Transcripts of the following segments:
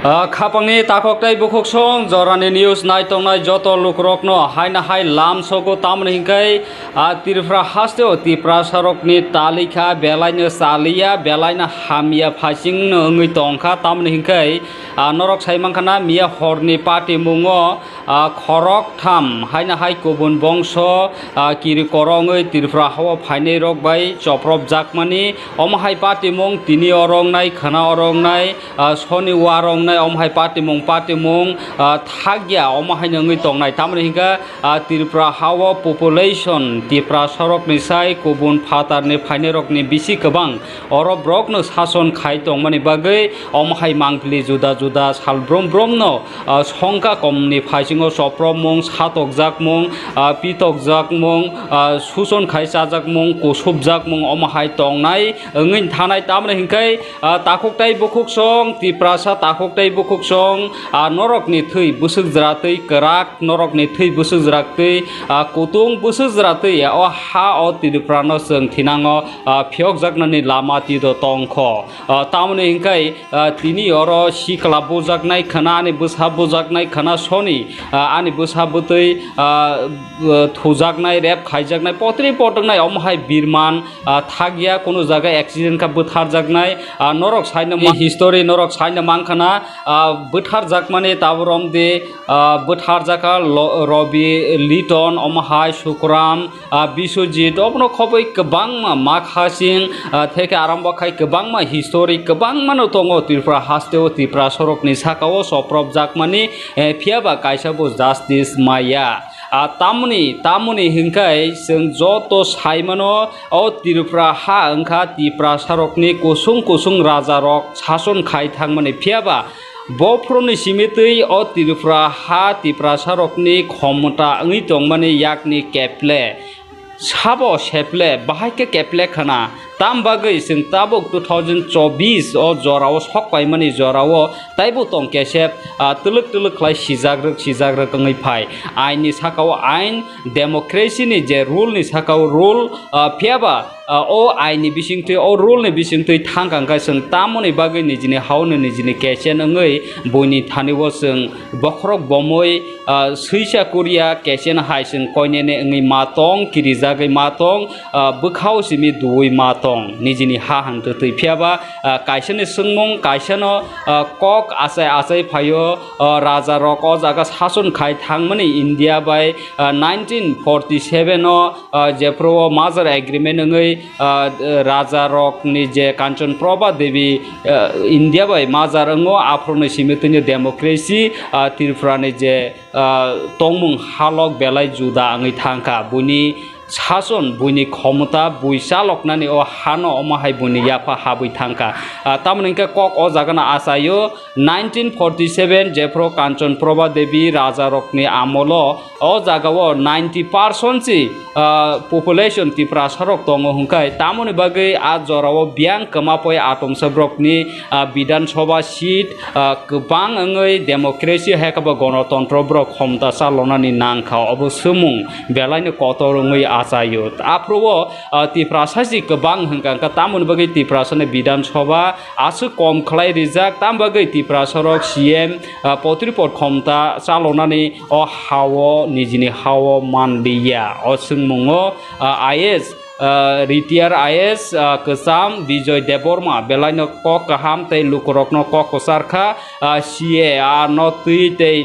खापांनि ताखकटाइ बुखुकसं जरानि news नायतंनाय जत लुकरकनो हायना हाय लाम सगो तामनि हिंkai तिरफ्रा हास्तेव तिप्रा सरकनि तालिका बेलायनो सालिया बेलायनो हामिया फासिंनो ओङै तंखा तामनि हिंkai नरक साइमांखाना मिया हरनि पार्टी मुङो खरक थाम हायना हाय गुबुन बंश किरि करङै तिरफ्रा हावा फाइनै रक बाय चप्रब जाकमानि अमहाय पार्टी मुं तिनि अरंनाय खाना अरंनाय शनिवार रंनाय अमहाय पार्टी मुं थागिया अमहाय नङै तंनाय तामनि हिंका तिरफ्रा हावा पपुलेशन तिप्रा सरकनि साय गुबुन फातारनि फाइनै रकनि बिसि गोबां अरब रकनो सासन खाय दं माने बागै अमहाय मांगलि जुदा जुदा सालब्रम ब्रमनो संका कमनि फाइसिङो चप्रब मुं सातक जाक मुं पितक जाक मुं सुसन खाय साजाक मुं कुसुब जाक मुं अमहाय तंनाय ओङै थानाय तामनि हिंkai ताखकटाइ बुखुकसं तिप्रासा ताखकटाइ बुखुकसं नरकनि थै बुसुकज्रातै कराक नरकनि थै बुसुकज्रातै कुतुं बुसुकज्रातै अ हा अ तिरफ्रानो जों थिनाङो फियक जाकनानि लामा तिद तंख तामनि हिंkai तिनि अर सिकला बुजाकनाय खाना आनि बुसा बुजाकनाय खाना सनि आनि बुसा बुतै थुजाकनाय रेप खायजाकनाय पत्रि पटंनाय अमहाय बिरमान थागिया कोनो जागा एक्सिडेंट का बुथार जाकनाय नरक साइनो हिस्टोरी नरक साइनो मांखाना बुथार जाकमाने ताबरम दे बुथार जाका रबि लिटन अमहाय सुकराम बिश्वजित अपनो खबै गोबां माखासिं थेके आरम्भ खाय गोबां हिस्टोरी गोबां मानो दङ तिरफ्रा हास्तेव तिरफ्रा सरकनि साकाव सप्रब जाकमानि फियाबा कायसाबो जास्टिस माया तामुनि हिंkai जों जत साइमानो अ तिरफ्रा हा ओंखा तिप्रा सरकनि कुसुं कुसुं राजा रक सासन खाय थांमाने फियाबा बफ्रनि सिमितै अ तिरफ्रा हा तिप्रा सरकनि क्षमता ओङै दं माने याकनि केप्ले साबो सेप्ले बाहायके केप्ले खाना ताम बागै जों ताबो 2024 अ जराव सकबाय माने जराव ताइबो तं केसेब तुलुक तुलुक खाय सिजाग्रक ओङै फाय आइननि साकाव आइन डेमोक्रेसीनि जे रुलनि साकाव रुल फियाबा ओ आइननि बिसिंथै ओ रुलनि बिसिंथै थांखांखाय जों तामनि बागै निजिनि हावनो निजिनि केसेन ओङै बयनि थानिबो जों बख्रक बमै सैसा कोरिया केसेन हाय जों कयनेने ओङै मातं किरिजागै मातं बुखाव सिमि दुइ मातं निजिनि हा हांथै फियाबा कायसेनो सोंमं कायसेनो कक आसाय फायो राजा रक अ जागा सासन खाय थांमाने इंडिया बाय 1947 जेफ्रो माजार एग्रीमेंट ओङै राजा रकनि जे कांचन प्रभा देवी इंडिया बाय माजार ओङो आफ्रोनि सिमितनि डेमोक्रेसी तिरफ्रानि जे तंमुं हालक बेलाय जुदा ओङै थांखा बुनि सासन बुनि क्षमता बुइ चालकनानि अ हानो अमाहाय बुनि याफा हाबै थांखा तामनिका कक अ जागाना आसायो 1947 जेफ्रो कांचन प्रभा देवी राजा रकनि आमलो अ जागाव 90% ची पपुलेशन तिप्रा सरक दङ हुंखाय तामनि बागै आ जराव बियां कमापय आतम सब्रकनि विधानसभा सीट गोबां ओङै डेमोक्रेसी हेकाबा गणतंत्र ब्रक क्षमता चालनानि नांखा अबो सुमुं बेलायनो कतर ओङै आसायो आफ्रोबो तिप्रासासि गोबां हंगांका तामनि बागै तिप्रासने विधानसभा आसु कम खलाय रिजाक ताम बागै तिप्रा सरक सीएम पत्रिपट क्षमता चालनानि अ हावो निजिनि हावो मानलिया अ सुमुङो आईएस रिटायर आईएस कसाम विजय देबवर्मा बेलायनो क काहाम तै लुकरकनो क कसारखा सीए न तुई तै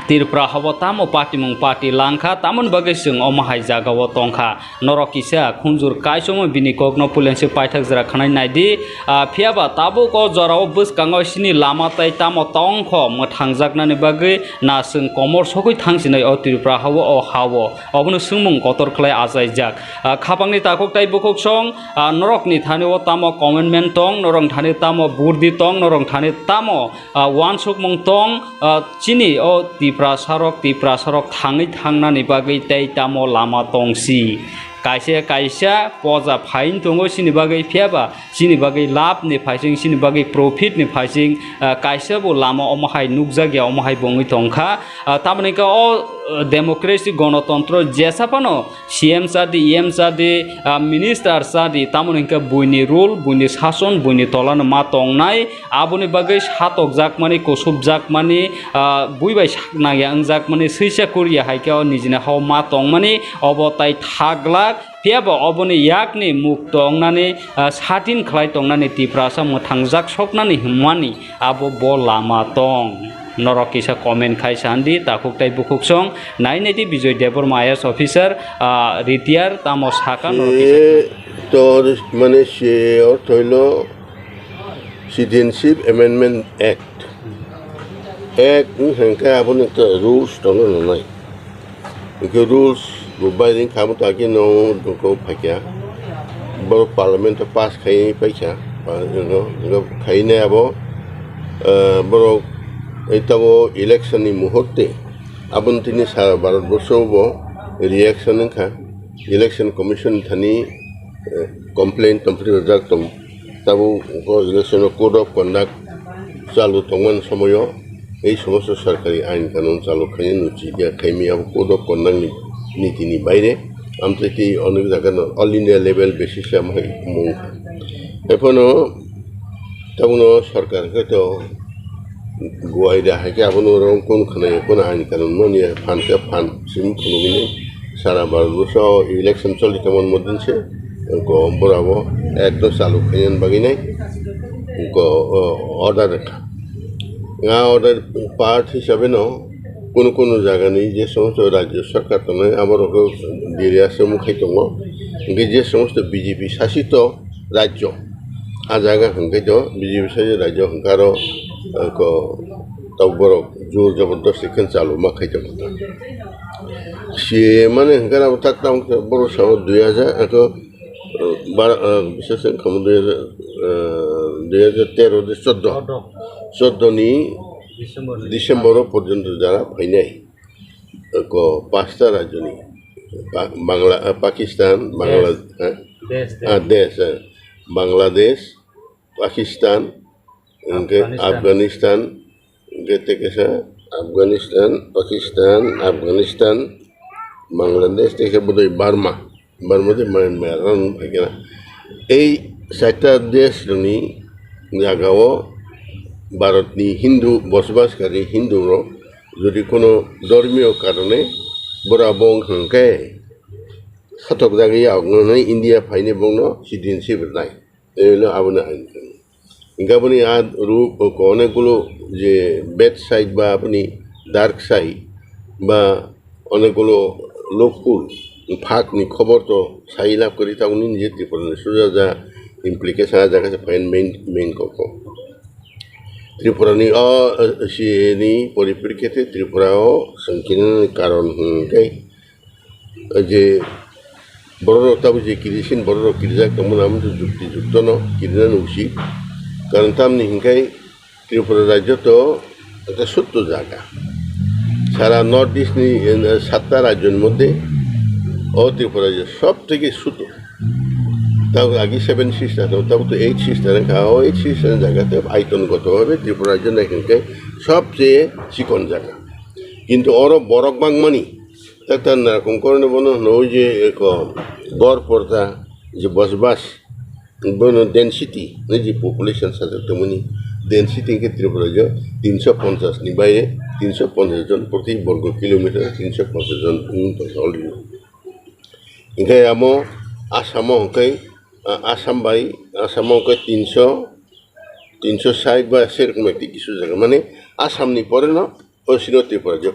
तिरफ्रा हावा तामो पार्टी मुं पार्टी लांखा तामन बागै जों अमाहाय जागाव तंखा नरकिसा खुंजुर कायसम बिनिकगनो पुलेंसे पाइथाक जरा खानाय नायदि फियाबा ताबो क जराव बुसकाङाव सिनि लामा ताइ तामो तंख मोथांजाकनानि बागै ना जों कमर सकै थांसिनै अ तिरफ्रा हावा अ हावो अबनो सुमुं कतर खलाय आजायजाक खापांनि ताखक ताइ बुखक सं नरकनि थानिव तामो कमेन्टमेन्ट तंग नरं थानि तामो बुरदि तंग नरं थानि तामो वानसुक मुं तंग चिनि अ तिप्रा सरक थाङै थांनानै बागै तै तामो लामा तंसि कायसा पजा फाइन दङ सिनि बागै फियाबा सिनि बागै लाभ नि फाइसिं सिनि बागै प्रफिट नि फाइसिं कायसाबो लामा अमाहाय नुकजागिया अमाहाय बङै तंखा तामनिका अ डेमोक्रेसी गणतंत्र जेसापानो सीएम सादी ईएम सादी मिनिस्टार सादी तामुन हिंका बुइनि रुल बुइनि शासन बुइनि तलान मा तंगनाय आबुनि बागै सातक जाकमानि कसुब जाकमानि बुइबाय साकनाय आं जाकमानि सैसा कोरिया हाइकाव निजिना हाव मा तंगमानि अबताय थागलाक पियाबो अबनि याकनि मुख तंगनानि सातिन खलाय तंगनानि तिफ्रासा मोथांजाक सकनानि हिमानि आबो ब लामा तंग नरकिसा कमेन्ट खाय सान्दी ताकुकटाय बुकुकसं नाइनेदि विजय देबरमा आईएएस अफिसार रिटायार तामो साका नरकिसा तो माने से अर्थल सिटिजनशिप एमेंडमेंट एक्ट हेंका आपन एक रुल्स दङ ननाय इको रुल्स बाइदिं खामो ताकि नो दुको फाइका बर पार्लियामेंट पास खाइ पैसा नो खाइने आबो बर एताबो इलेक्शन नि मुहूर्ते आबुन्तिनि सारा भारतबर्षावबो रिएक्शन खा इलेक्शन कमिशन थानि कमप्लेन तमफ्रि जाकतम ताबो इलेक्शन कोड ऑफ कंडक्ट चालू तंगन समयो এই সমস্ত সরকারি আইন কানুন চালু খাই নুচি দিয়া খাইমি আবো কোড অফ কন্ডাক্ট নীতিনি বাইরে আমতে অনেক জায়গা অল ইন্ডিয়া লেভেল বেসিসে আমি মুখ এখনো তেমন সরকারকে তো गुवाई दा है कि अपन रंग कौन खने कौन आइन कानून मनी फान के फान सिम खुनुगिने सारा भारतवर्ष इलेक्शन चलि तमन मदन से को बराबो एक दो चालू खयन बगिने को ऑर्डर रखा या ऑर्डर पार्ट हिसाबे न কোন জায়গা নেই যে সমস্ত রাজ্য সরকার তো আমার এরিয়া সম্মুখে দङ যে সমস্ত বিজেপি শাসিত রাজ্য आ জায়গা হংকে তো বিজেপি শাসিত রাজ্য হংকার को तब बरो जोर जबरदस्ती खेल चालू मा खाइते मता से माने हंकारा तक तक बरो साव 2000 को विशेष खम 2013 14 नि डिसेम्बर पर्यंत जारा फैनाय को पांचटा राज्यनि बांग्ला पाकिस्तान बांग्लादेश बांग्लादेश पाकिस्तान अफगानिस्तान गते कैसा अफगानिस्तान पाकिस्तान अफगानिस्तान बांग्लादेश देखे बोधय बार्मा दे म्यांमार फैगेना এই চারটা দেশनि জায়গাও भारतनि हिंदू बसबासकारी हिंदूर যদি কোনো ধর্মীয় কারণে বড় বং হংকে সাতক জায়গায় আগনে ইন্ডিয়া ফাইনে বংন সিটিজেনশিপ নাই এলো আবনে আইন গাবনি আদ রূপ অনেকগুলো যে ব্যাড সাইড বা আপনি ডার্ক সাইড বা অনেকগুলো লোককুল ফাঁকনি খবর তো সাই লাভ করি তা উনি নিজে ত্রিপুরা সোজা যা ইমপ্লিকেশন জায়গায় ফাইন মেইন কক ত্রিপুরানি অনি পরিপ্রেক্ষিতে ত্রিপুরাও সংকীর্ণ কারণ যে বড় তাবো যে কিরিসিন বড় কিরজা কেমন আমাদের যুক্তিযুক্ত ন কিরিনা উচিত কারণ তামনি হিংকাই ত্রিপুরা রাজ্য তো একটা ছোট্ট জায়গা সারা নর্থ ইস্টনি 7টা রাজ্যের মধ্যে ত্রিপুরা রাজ্য সব থেকে ছোট তাও আগে 7 সিস্টার তাও তো 8 সিস্টার খাওয়া 8 সিস্টারের জায়গাতে আয়তনগতভাবে ত্রিপুরা রাজ্য হিংকাই সবচেয়ে চিকন জায়গা কিন্তু ওরও বরক বাংমানি তার নারকম করে বনো ওই যে গড় পর্দা যে বসবাস বনো ডেন্সিটি যে পপুলেশন সাথে তেমনি ডেন্সিটি ত্রিপুরা রাজ্য 350 नि বাইরে 350 জন প্রতি বর্গ কিলোমিটার 350 জন অলরেডি ইংকাই আমো আসামো হংকাই আসাম বাই আসামো হংকাই 360 বা সেরকম একটি কিছু জায়গা মানে আসামনি পরে না ওসিনো ত্রিপুরা রাজ্য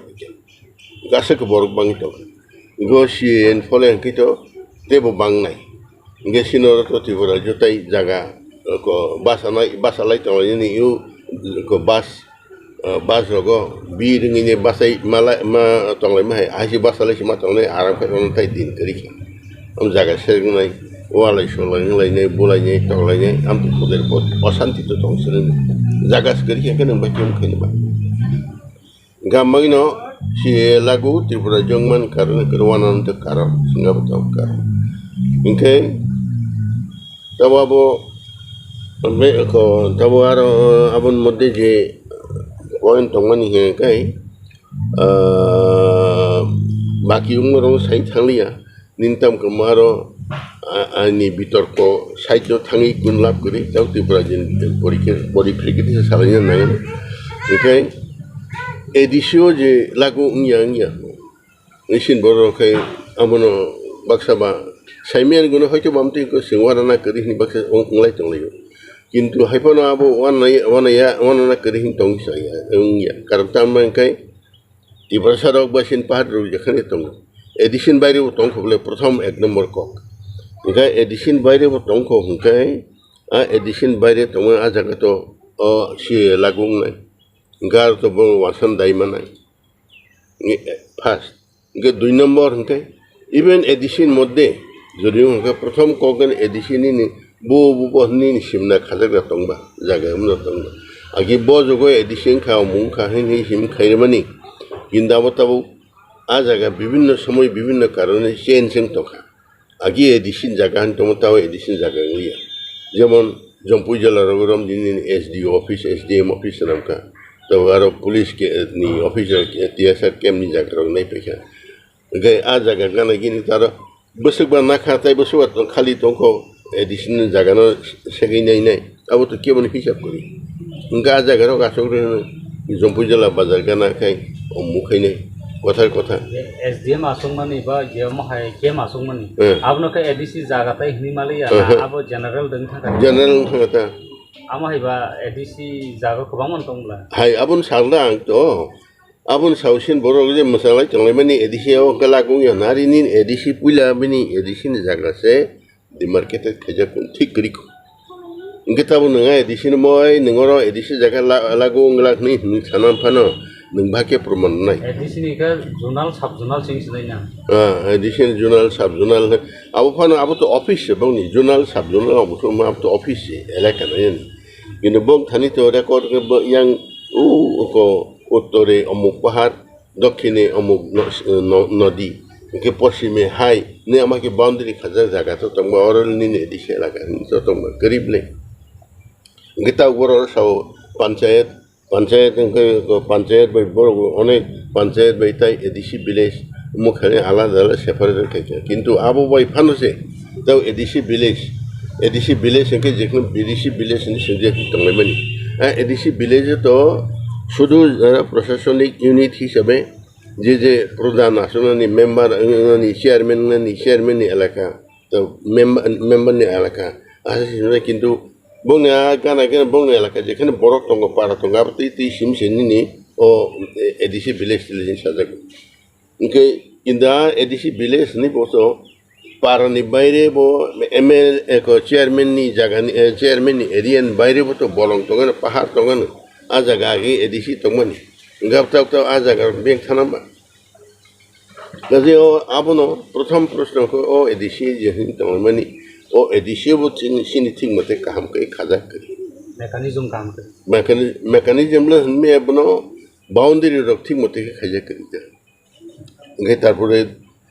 गासैखौ बरक बांगित गसिन फले हंकित तेबो बांगनाय गेसिनो त्रिपुरा जोताई जागा को बासालाय तंलायनि इउ को बास रगो बि रिंगिने बासाय माला मा तंलाय माहाय आसि बासालाय मा तंलाय आराम खालामनाय दिन करिखा आम जागा सेरगनाय वालाय सोलायनाय बुलायनाय तंलायनाय आम खुदेर अशान्ति तो दंसोन जागा करिखा केन बायम खैनबा गामागिनो si lagu Tripura Jongman karena kerwanan te karam singa betul karam ingke tawabo be ko tawaro abon modde je point tongmani he kai बाकी उमराव साइन थांलिया निंताम कमारो आनि बितर्क साइड थाङै गुण लाभ करी दाउ त्रिपुरा जिन परिप्रेक्षित सालायनो नांगोन ओंखाय एडिसिअ जे लागु उंया इसिन बर'खाय आमोनो बाक्साबा साइमियान गुनो हयतो बामति को सिंवाराना करी हिनि बाक्सा अंलाय तंलायो किन्तु हायफानो आबो वाना करी हिनि तंगिसाया उंया कारण तामबांखाय त्रिपुरा सारक बासिन पाहाड़ जेखाने दं एडिशन बायरेबो दंखौले प्रथम एक नम्बर कक ओंखाय एडिशन बायरेबो दंखौ ओंखाय एडिशन बायरे दङ आ जागाथ' सि लागुंनाय गारथ' बो वासन दाइमानाय फार्स्ट ओंखाय 2 नम्बर ओंखाय इभेन एडिशन मध्य যদিও ओंखाय प्रथम ककन एडिशन नि बो हनि सिमना खाजाग्रा दंबा जागायावनो दंबा आगि बो जगो एडिशन खाव मुं खाहिनि हिम खायरमानि किंदाबताबो आ जागा विभिन्न समय विभिन्न कारणे चेंजों तखा आगे एडिशन जागा हंतमताव एडिशन जागा लिया जेमन जम्पु जिल्ला रगरम दिन एसडीओ ऑफिस एसडीएम ऑफिस नामका तो आरो पुलिस के नि ऑफिसर के टीएसआर कैम्प नि जागा नै पैसा गय आ जागा गाना गिनि तार बसकबा ना खाताय बसवा खाली तंखौ एडिशन जागा न सेगैनाय नै आबो तो केबन हिसाब करी उनका आ जागा गासोग्रे जम्पु जिल्ला बाजार गाना खाय मुखैनै কথা एसडीएम आसंमानि बा जेमाहाय केम आसंमानि आबनो के एडीसी जागाताय हिमालय आबो जनरल दं थाका आमाहाय बा एडीसी जागा गोबां मन दंब्ला हाय आबन सालदा आं तो आबन सावसिन बर' जे मसालाय तंलाय मानि एडीसीआव गलागुं नारिनि एडीसी पुइला बिनि एडीसी जागासे डिमार्केटेड खैजा कोन ठीक करिखौ इंगताबो नङा एडीसी मय नङरो एडीसी जागा लागुं गलागनि सानाम फानो नोंबाके प्रमाण नाय एडिशन का जोनाल सब जोनाल सिंसनायना एडिशन जोनाल सब जोनाल अब फानो अब तो ऑफिस से बंग जोनाल सब जोनाल अब तो मा तो ऑफिस से इलाका नहीं किंतु बंग थानी तो रिकॉर्ड के yang को उत्तरे अमुक पहाड़ दक्षिणे अमुक नदी के पश्चिमे हाई ने आमाके बाउंड्री खजा जागा तो तंग औरल नि एडिशन इलाका तो तंग गरीब ले गता बर साव पंचायत बाई बड़ो अनेक पंचायत बाई ताई एडीसी विलेज मुखाने आलादा सेपारेट खायखा किन्तु आबो बाई फानोसे तो एडीसी विलेज के जेखन एडीसी विलेज नि सजे तंलाय मानि एडीसी विलेज तो शुधु प्रशासनिक यूनिट हिसाबै जे प्रधान आसननि मेम्बर नि चेयरमैन नि एलाका तो मेम्बर नि एलाका आसे किन्तु बुंनाया गाना गाना बुंनाय एलाका जेखाने बरफ दङ पारा दङ आबो ती सिमसेनि ओ एडीसी विलेज साजागो ओंखाय किन्तु एडीसी विलेज नि बसो पारानि बायरे बो एमएलए को चेयरमैन नि जागानि चेयरमैन नि एरियानि बायरे बो तो बलं दङ पाहाड़ दङ आ जागा आगे एडीसी दङमनि गाबताव आ जागा बेंक थानामा गजे आबनो प्रथम प्रश्नखौ ओ एडीसी जेहिन दङमनि ओ एडीसी वो सिनी थिंग मते काम के खाजा करी मैकेनिज्म काम करी मैकेनिज्म ल हनमे बनो बाउंड्री रख थिंग मते के खाजा करी ता ओंखाय तारपरे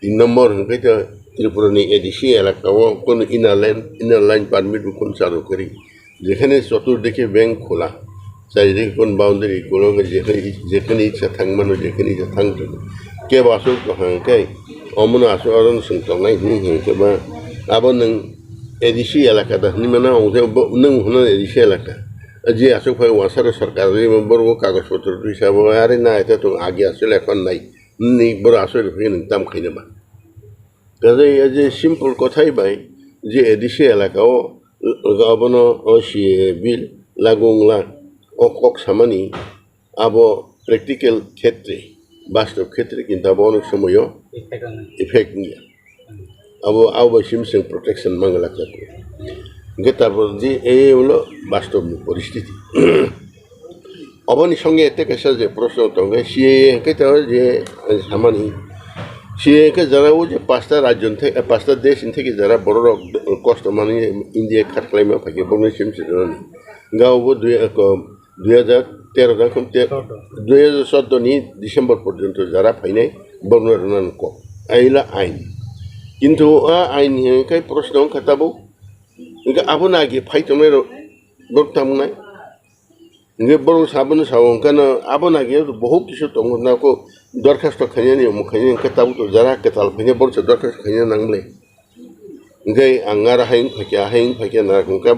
3 नम्बर ओंखाय तो त्रिपुरा नि एडीसी एलाकाव कोन इनर लाइन परमिट कोन चालू करी जेखाने चतुर्दिके बैंक खोला जायजे कोन बाउंड्री कोन जेखाने इच्छा थांगमानो जेखाने इच्छा थांगो के बासो हांखाय अमनो आसो अरन संतनाय नि केबा आबो नों एडीसी एलाका दानि माना नों होना एडीसी एलाका जे आसो फाय वासार सरकार रे बरगो कागज पत्र हिसाब आरे ना एता तो आगे आसो लेखन नाय नि बर आसो फै नों ताम खैनोबा गजे जे सिम्पल কথাই बाय जे एडीसी एलाकाव गाबनो ओसी बिल लागुंला अकक सामानि आबो प्रेक्टिकल क्षेत्रे वास्तव क्षेत्रे किंतु आबो अनेक समयो इफेक्ट निया अब आउ सिमसिंग प्रोटेक्शन मांगला जाको गेताबो जे ए हलो वास्तव परिस्थिति अबनि संगे एते कैसा जे प्रश्न तंगे सीए के तो जे सामानि सीए के जरा वो जे पांचटा राज्य थे पांचटा देश থেকে जरा बड़ कष्ट माने इंडिया खाटलायमा फाके बंगले सिमसिंग गावबो 2013 दाखम 2014 नि डिसेम्बर पर्यन्त जरा फाइनाय बंगलारनान को आइला आइन किन्तु आइन के प्रश्न खताबो इनका आबो नागे फाइटनाय बक्तामनाय 이게 바로 사분은 사원가는 아버나게 बहुत কিছু 동나고 দরখাস্ত খাইনি মুখাইনি কেতাবতো যারা কেতাল ফেনে বলছে দরখাস্ত খাইনি নাংলে ngay angara hain fakya na kung ka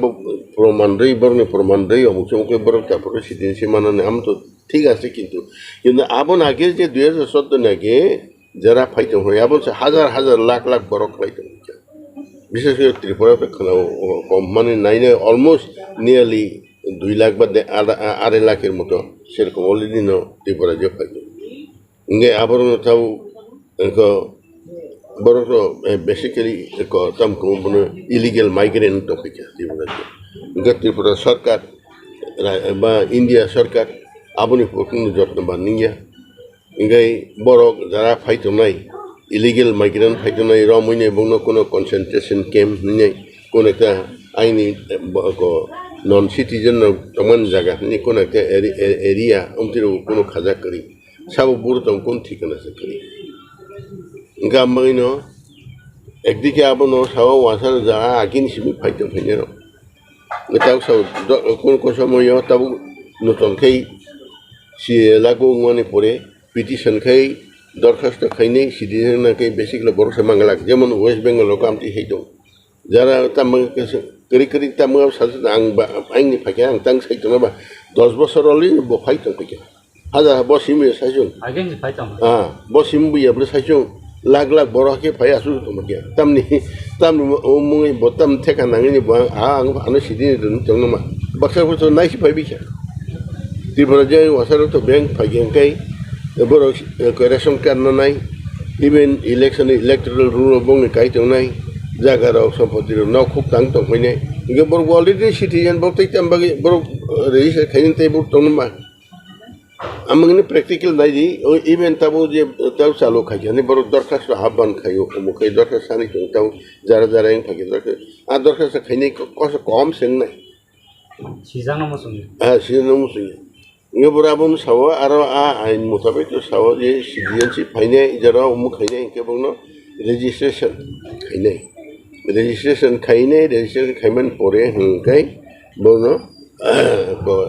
promandai borne promandai অবশ্য মুখে বড় তারপরে সিটিজেনশিপ মানানে আম তো ঠিক আছে কিন্তু আবন আগে যে 2014 আগে যারা ফাইতে হয় আবন হাজার হাজার লাখ লাখ বড় ফাইতে বিশেষ করে ত্রিপুরা কম মানে নাইনে অলমোস্ট নিয়ারলি 2 লাখ বা 2.5 লাখের মতো সেরকম অলরেডি ত্রিপুরা যে ফাইতে ngay আবরণ তাও Borok basically tam kumpul illegal migrant topik ya di mana tu. Enggak Tripura sarkar, ba India sarkar, abuni pokong jot nampak niya. Enggak borok jara fight onai illegal migrant fight onai ramai ni bungno kono concentration camp niya kono kita aini ko non citizen teman jaga ni kono kita area umtiru kono khajak kari. Sabu buru tam kon ঠিকানা sekali. Enggak mengino, ekdike abono sawo wasar jaga agin simi fighting fenero. Ngetau sawo kon kosomoyo tabu nonton kai si lagu ngone pore petition kai dorkhast khaine citizen kai basically boro semangalak jemon West Bengal lokam ti heito. Jara tamang keri tamang sasa ang ni fakya ang tang saito na ba 10 বছর oli bo fighting fakya. Hajar bo simi sajon. Agin fighting. Bo simi ya bre sajon. Lag borok ke payah suruh tu macam tam omong botam tekan nangini buang anu sini tu jangan nama baksa tu naik si payah biasa di beraja wasar tu bank pagi angkai borok ration card naik even electoral rule bong kai tu naik jaga rau sampati rau nak khup tang tu punya ini borok already citizen borok tak tambah borok register kain tu borok tu nama Amang ini practical naji, even tabu je tahu salo kaya, ni baru dorkas haban kayu, mukai dorkas sani tu tahu jara yang pakai dorkas, dorkas kaya ni kos kom sen na. Sisa nama sunyi. Sisa nama sunyi. Ini berabun sawa, aro ain mutabik tu sawa je citizenship kaya jara kaya ni ke bangno registration kaya man pore hengkai bangno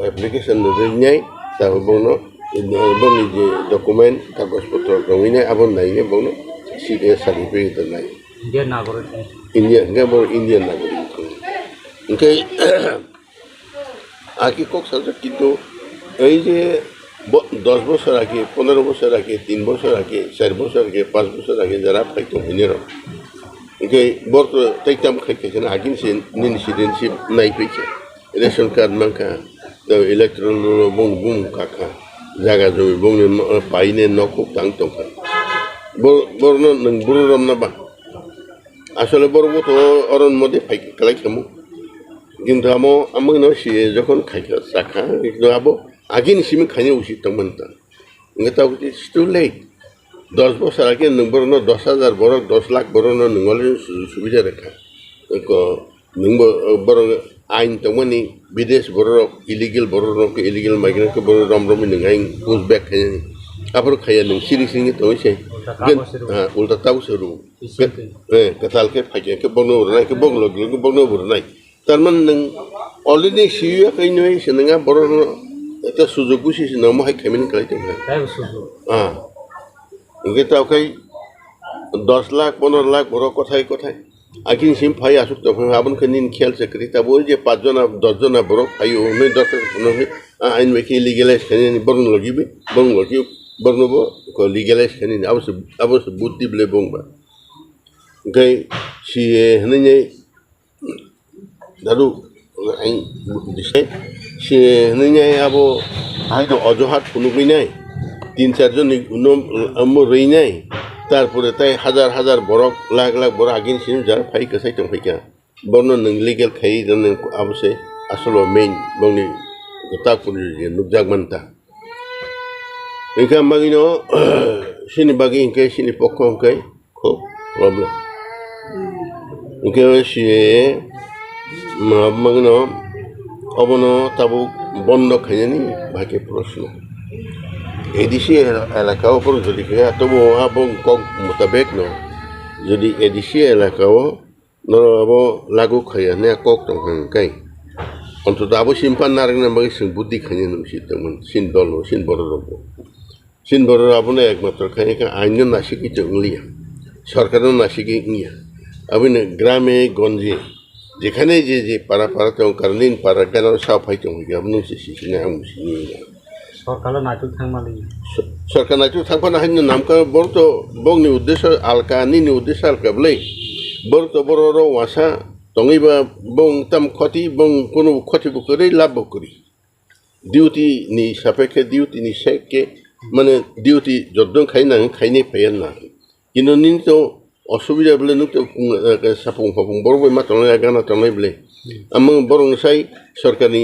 application nanya. Tahu bangno bang je dokumen kagus potong ini abon naiknya bangno CDS certificate naik. Indian enggak baru Indian nagorik. Okay, aki kok saja gitu. Ini je 10 বছর আগে 15 বছর আগে 3 বছর আগে 4 বছর আগে 5 বছর আগে যারা ফাইতো হইনেরো Okay, বর্ত তাইতাম খাইছে না আগিন সে নিন সিটিজেনশিপ নাই পেছে রেশন কার্ড মানকা the electoral bung kaka jaga joi bung ni paine nokuk tang tongka borno nang bururam na ba আসলে বড় তো অরণ মধ্যে খাই খামু কিন্তু আমং no si যখন খাইকা সাখা কিন্তু আবো আগে নিসিমি খাইনে উচিত তমন তা এটা ইটস টু লেট 10 বছর আগে নম্বর 10,000 বড় 10 লাখ বড় নঙ্গলে সুবিধা রেখা বড় ain tawani bides borok illegal borok illegal migrant ke borok rom ningai push back kaya ni apro kaya nung siri to sei ulta tahu seru katal ke phake ke bongno rai ke bongno rai tarman nung already siya kai noi senenga borok eta sujogu si nama hai khamin kai te nge tau kai 10 lakh 15 lakh borok kothai Akin sim fai asuk to abon kenin khel sekri ta bol je 5 jona 10 jona borok ayo noi dokter no ain meki legalize kenin borno logibi borno bo ko legalize kenin abos butti ble bongba gai si henye daru ain dise si henye abo haido ojohat kunugui nai 3-4 jon ammo rei nai তারপরে তাই হাজার হাজার বরক লাখ লাখ বড় again সিম যারা phi কাছাই টং ফাইকা বর্ণ নং legal খাই জানে আবসে আসলে মেইন বংনি গতা কুনি নুকজাক মানতা ইনকাম বাগিনো সিনি বাগি ইনকে সিনি পক্ষ ইনকে খুব প্রবলেম ইনকে সি মাগিনো অবনো তাবু বন্ধ খাইনি ভাগে প্রশ্ন edisi elakau pun jadi kaya atau mau abang kong mutabek no jadi edisi elakau no abo lagu kaya ni kok tong kai অন্তত আবো সিম্পান নারগনা বাকি সিং বুদ্ধি খাইনি নমসি তেমন সিন দল সিন বড় রব সিন বড় আবনে একমাত্র খাইনি আইন নাসিকি চংলিয়া সরকারও নাসিকি ইয়া আবিনে গ্রামে গঞ্জে যেখানে যে পাড়া পাড়াতে কারণিন পাড়া কেন সাফাই চং আবনো সিসিনে আম সিনি সরকারও নাইটু থাকমালি সরকার নাইটু থাকপানা হাইন নামকা বড় তো বংনি উদ্দেশ্য আলকা নিনি উদ্দেশ্য আলকা বলে বড় তো বড় র ওয়াসা তংইবা বং তাম ক্ষতি বং কোনো ক্ষতি বকরি লাভ বকরি ডিউটি নি সাপেক্ষে ডিউটি নি সেকে মানে ডিউটি যদ্দং খাইনে পাইয়ান না কিন্তু নিন তো অসুবিধা বলে নুক তো সাপং ফাপং বড় বই মা তংলাই গানা তংলাই বলে আমং বড় সাই সরকারি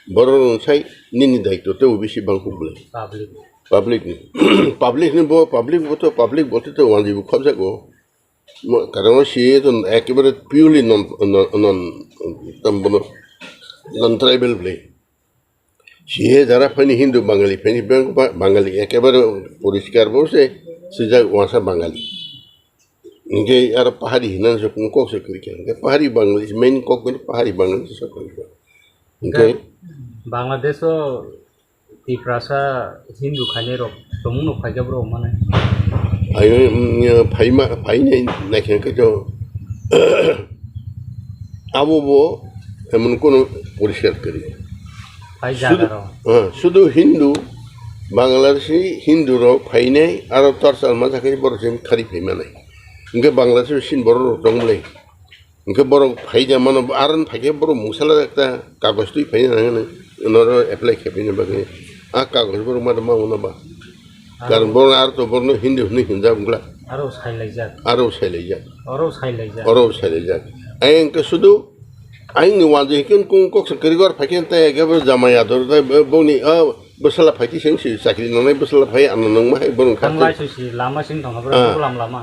বড় সাই নিনি দায়িত্বতে বেশি বাংকু বলে পাবলিক বলতে তো ওয়ানজিবু খবজাগো কারণ সে তো একেবারে পিওরলি নন ট্রাইবেল বলে সে যারা ফাইনি হিন্দু বাঙালি ফাইনি বাঙালি একেবারে পরিষ্কার বসে সে যা ওয়াসা বাঙালি ইনকে আর পাহাড়ি হিনান সব কক সে করি কেন পাহাড়ি বাঙালি মেইন কক মানে পাহাড়ি বাঙালি সব করি ইনকে বাংলাদেশও তিপ্রাসা হিন্দু খাইনে রক তমুনো ফাইজাব্র মানে ayo ফাইনে নাকি তো আবো এমন কোনো পরিষ্কার করি শুধু হিন্দু বাংলাদেশি হিন্দুর ফাইনাই আর তরসাল মা থাকি বড় খারি ফাইমা নাই ইনকে বাংলাদেশের সিন বড় দংলে ইনকে বড় ফাইজা মানে আর ফাইকে বড় মশলা একটা কাগজ তুই ফাইনা নাঙে ওনার এপ্লাই খেপিনে বাকি কাগজ বড় মার মাও না বা কারণ বড় আর তো বড় হিন্দু হিন্দা বুগলা আরো সাইলাই যাক আইনকে শুধু আইনি ওয়াজে কিন কোন কক করিগর ফাইকেন তাই একেবারে জামাই আদর তাই বনি বসলা ফাইতি সেংসি চাকরি ননাই বসলা ফাই আন নং মাই বরং খালাই সুসি লামা সিং থাङाब्रा लामा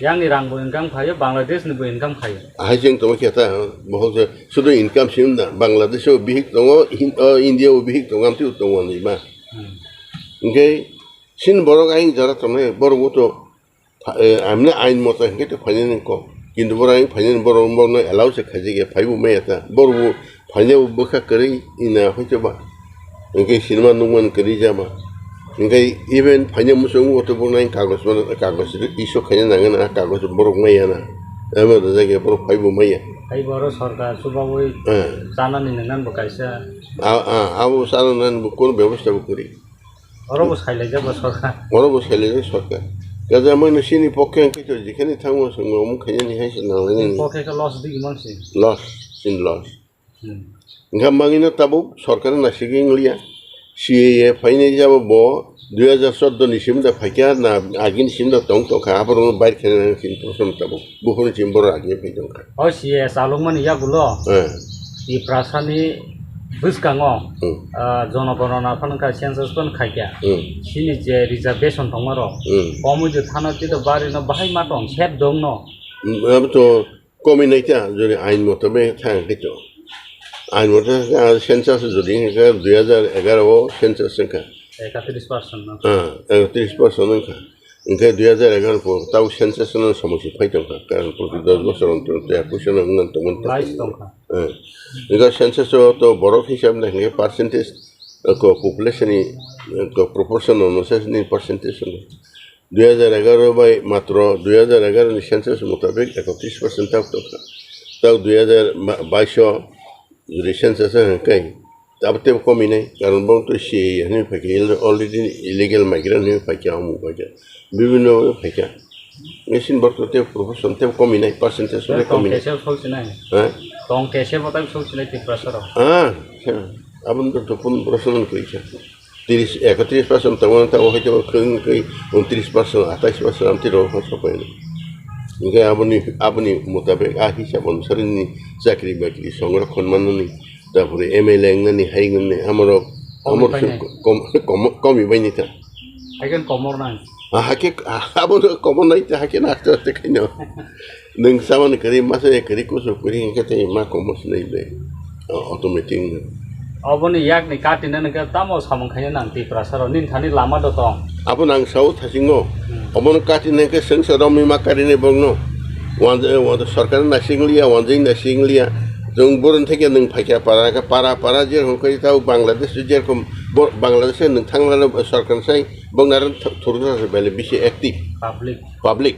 यांनि रांबो इनकाम खायो बांग्लादेशनिबो इनकाम खायो हाइजें तो केता बहुत शुद्ध इनकाम सिम ना बांग्लादेश बिहिक दङ इन्डिया बिहिक दङ आमति दङ निमा ओके सिन बरक आइन जरा तने बरगो तो आमने आइन मत हेके तो फाइनेन को किन्तु बरक आइन फाइनेन बरक बरनो एलाउ से खाजिगे फाइबो मेता बरगो फाइने बखा करै इना होइतबा ओके सिनेमा नुमन करि जाबा ओके इभेन फाइने मुसुं गतो बनाय कागज इशो खाइने नांगन कागज बरक मैयाना एबो जागे बरक फाइबो मैया फाइबो सरकार सुबावै जानानि नंगन बकाइसा आबो सानन कोन व्यवस्था करि अरबो साइलाय जाबा सरकार गाजा मैनो सिनि पके कितो जिखानि थाङो संगो मुखायनि हाइस नालाय पके का लस दिगि मानसि लस ओंखाम बाङिनो ताबो सरकार नासिगि इंलिया सीए फाइने जाबो ब 2014 निसिम दा फाइका ना आगिन सिन दा तंग तो खा बरो बाइर खेने सिन प्रसम ताबो बुहुन सिम बरो आगिन फैदों खा अ सीए सालुमन यागुलो इ प्रासानि बुसकाङो जनगणना फनका सेन्सास फन खाइया सिनि जे रिजर्वेशन दङरो कमुजो थानति द बारिनो बाहाय मा दं सेट दं न अब तो कमिनाइता जरि आइन मतबे थांखितो आइन मत सेन्सास जरि 2011 सेन्सास संखा 31% ना 31% नखा ओंखाय 2011 पर ताव सेन्सास न समस्या फैदों कारण प्रति 10 बोसोर अंतर ते कुशन नन तमन 22 दंखा इनका सेंसस तो बरफ हिसाब नहीं परसेंटेज को पॉपुलेशन को प्रोपोर्शन अनुसार परसेंटेज 2011 बाय मात्र 2011 नि सेंसस मुताबिक 31% तक तक 2022 जो सेंसस है कई तब तक कमी नहीं कारण बहुत तो सी हने फैके ऑलरेडी इलीगल माइग्रेंट ने फैके हम फैके विभिन्न फैके मेसिन बर्तते प्रोपोर्शन ते कमी नहीं परसेंटेज में कमी नहीं हां तों कैसे बताओ सोच लेते प्रेशर अब तो पुन प्रश्न कोई 31% तक तो होइतो कई 29% 28% आमति रो सबै इनके अपनी मुताबिक आ हिसाब अनुसार नि चाकरी बाकरी संरक्षण माननि तारपरे एमएलए नि हाइगन हमर कमी बाइनि था हाइगन कमर ना हाके अब कमर नहीं था हाके ना तो खैनो नों सामान करी मासे करी कोसो करी इनके मा कमर्स नहीं बे ऑटोमेटिक अबनि याक नि काटिन नका तामो सामन खायनो नांति प्रासार निन थानि लामा द तंग अब नां साउ थासिङो अबन काटिन के संसद मा कारिने बंगनो वान सरकार नासिंगलिया वानजै नासिंगलिया जों बरन থেকে नों फाइखा पारा जेरखम खैथाव बांलादेश जेरखम बांलादेशे नों थांलानो सरकारनिसाय बंनार थुरुनासो बेले बिसे एक्टिभ पाब्लिक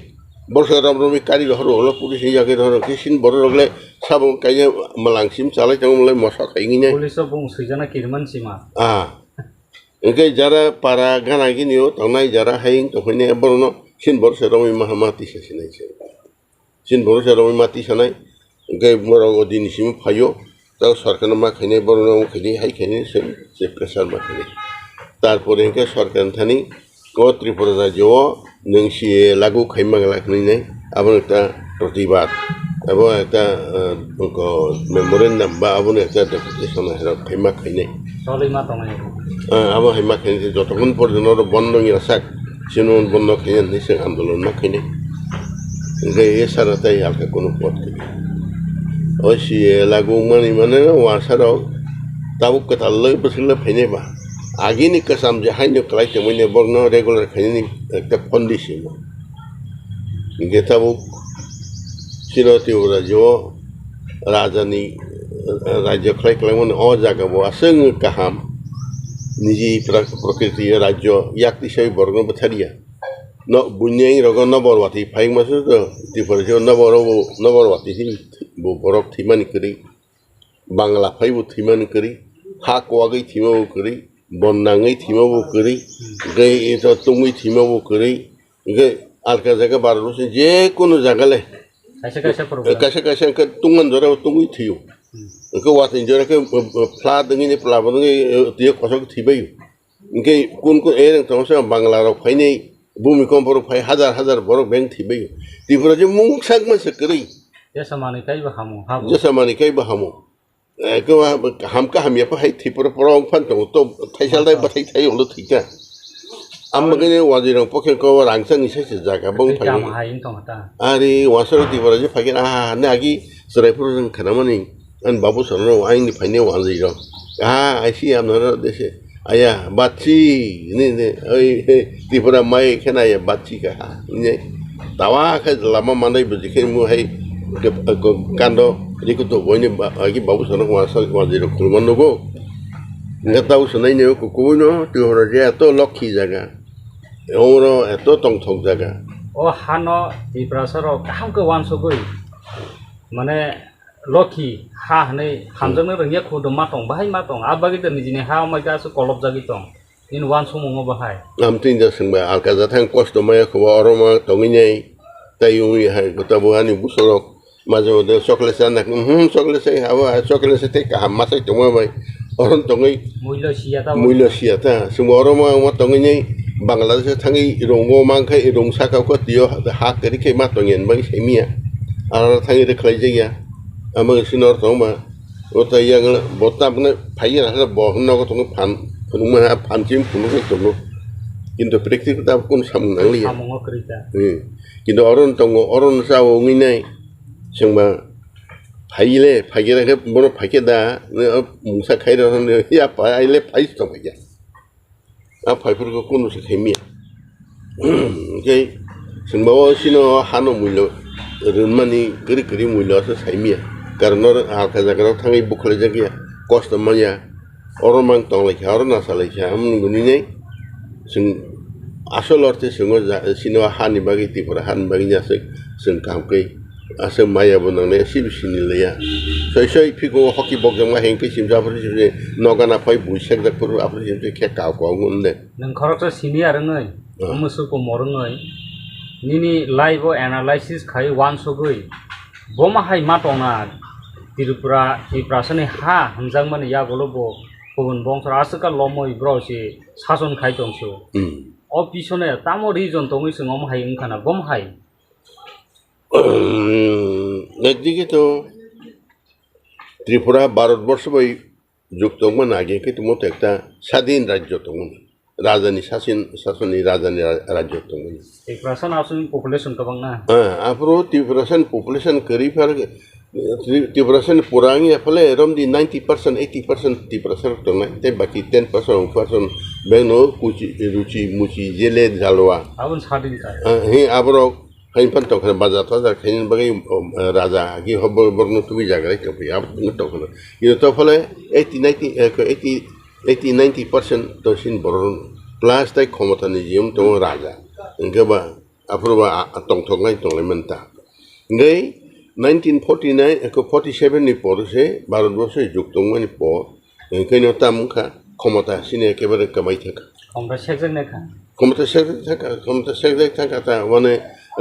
बरसा रामरमी कारि हरो पुलिस जागे हरो किसिन बर रगले साबो कायने मलांसिम चालाय थांमले मसा खायगिने पुलिस बुं सैजाना किरमान सिमा ओंखाय जारा पारा गाना गिनियो थांनाय जारा हायिं तखने बरनो सिन बरसा रामि महामाति सासिनाय सिन बरसा रामि माति सानाय ओंखाय बरग दिनिसिम फायो ता सरकारना मा खायने बरनो खायने हाय खायने से प्रेसार मा खायने तारपरे ओंखाय सरकार थानि को त्रिपुरा राज्यो नोंसि लागु खायमांगला खायने आबो एकटा प्रतिबाद आबो एकटा मेमोरेन्डाम बा आबो एकटा डेपुटेसन हेरा खायमा खायने सलैमा तंगाय आबो हायमा खायने जतखन पर्यटन बन्द यासाक सिनो बन्द खायने निसे आन्दोलन मा खायने ओंखाय ए साराताय आलका कोनो पद ओसि लागु माने वासाराव ताबु कताल बसले फायने बा आगिनि कसम जे हायनो कलाइते मने बरनो रेगुलर खायने एकटा फन्डिसिम गेताबु सिनो त्रिपुरा जो राजानि राज्य खायख्लायमोन अ जागाबो आसों गाहाम निजि प्रकृति राज्य याक्तिसै बरनो बथारिया न बुन्याई रग नबरवाती फाइक मासो त्रिपुरा जो नबरवाती बो बरफ थिमानि करी बांला फाइबो थिमानि करी हा कोवागै थिमाबो करी बननाङै थिमाबो करी गै एतो तुंगै थिमाबो करी गै आलका जागा बारलसे जे कोनो जागाले कैसे के तुंगन जरा तुंगै थियो के वातिन जरा के फ्ला दङिनि फ्ला बङै तिय कसक थिबाय के कुन एरं तमसा बांला र फाइनै भूमिकम्प र फाइ हजार बरफ बेंक थिबाय त्रिपुरा जे मुंसाक मासे करी जसामानिकाय बहामो के हमका हमिया फाइ त्रिपुरा परं फान तो थाइसालदाय बाथाय थाय उल थैता आमगने वाजिरं पखे को रांसा निसे जागा बं फाइ आरे वासर त्रिपुरा जे फाइ ने आगि सरायपुर जों खानामानि अन बाबू सरनो आइनि फाइने वाजिर आइसी आमना देसे आया बाची ने ओइ त्रिपुरा माइ खेनाय बाची का ने दावा के लामा मानै बुजिखे मुहाय कांडो रिकुतो बयने आगि बाबू सरनो वाजिर खुलमानगो ngataw sanay niyo kukuno Tripura जे एतो लखी जागा एवरो एतो तंगथक जागा ओ हानो त्रिपुरा सरो काम के वानसो गई माने लखी हा हनै खामजोंनो रोंगिया खुदो मा दं बाहाय मा दं आबागि दनि जिने हा माइगासो कलब जागि दं इन वानसो मंगो बाहाय आमथिं जा सोंबा आलका जाथां कष्ट माया खबा अरमा तंगिनै तायुइ हाय गताबो आनि बुसरक माजो दे चॉकलेट साना चॉकलेट से हावा चॉकलेट से का मासे तंगो बाय अरन तंगै मुइलो सियाता सुंगो अरमा मा तंगिनै बांलादेश थाङै रंगो मांखै रंसाकाव को तियो हा करिखे मा तंगेन बाय सेमिया आरा थाङै रेखलाय जाया आमो सिनर तंमा ओता yang botabne फाइया हा बहननागो तंगो फान फुनुमा फानसिम फुनुगै तंगो किन्तु प्रेक्टिकल ता कोन सामनांलिया सामंगो करिता किन्तु अरन तंगो अरन साव ngैनाय सोंबा फाइले फाइगेराखै बनो फाइके दा मुसा खाइरो या फाइले फाइस तो फाइया आ फाइफोरखौ कोनोसो खाइमिया ओंखाय सोंबावो सिनो हानो मुल्य रुनमानि गरि मुल्यसो साइमिया कारण आलका जागाराव थाङै बुखले जागिया कष्ट माया अरमां तंलायखा अरना सालायखा आमगुनिनै जों आसल अर्थे सोङो सिनो हानि बागै त्रिपुरा हानि बागै जासो जों कामकै आसे माया बनाने सिबिसिनि लेया सय फिगो हकी बक जमा हेंके सिमजाफोर जे नगाना फाइ बुइसेक जाफोर आपरि जे खे काव गुनले नों खरक सिनि आरो नै मुसुको मरङै निनि लाइभ एनालाइसिस खाय वानसो गई बमा हाय मा दंना त्रिपुरा सने हा हमजां माने या गलबो गुबुन बंसर आसका लमै ब्रसे सासन खाय दंसो अ पिसने तामो रिजन दङै सङम हाय ओंखाना बम हाय একদিকে তো ত্রিপুরা ভারতবর্ষ বাই যুক্তমন আগে কিন্তু মতো একটা স্বাধীন রাজ্য তমন রাজধানী শাসনী রাজধানী রাজ্য তমন ত্রিপুরাसन আসুন পপুলেশন गोबां ना आपरो ত্রিপুরাसन पपुलेशन करीफार ত্রিপুরাसन पुरांगी फले रमदि 90% 80% ত্রিপুরাसन तंनाय ते बाकी 10% बेनो कुची रुचि मुची जेले जालवा आबुन सादिन का हे आपरो kain pan to kana baza ta kain bagai raja gi hobor borno tumi jagare to ya to kana ino to phale 80-90% to sin boron plus tai khomata ni jim to raja inga ba apurba atong thong ngai tong le menta ngai 1949 47 ni por se bharatboshe juktong ni por kaino tamkha khomata sine ekebare kamai thaka আমরা সেকজন দেখা ক্ষমতা শেখ থাকা তা মানে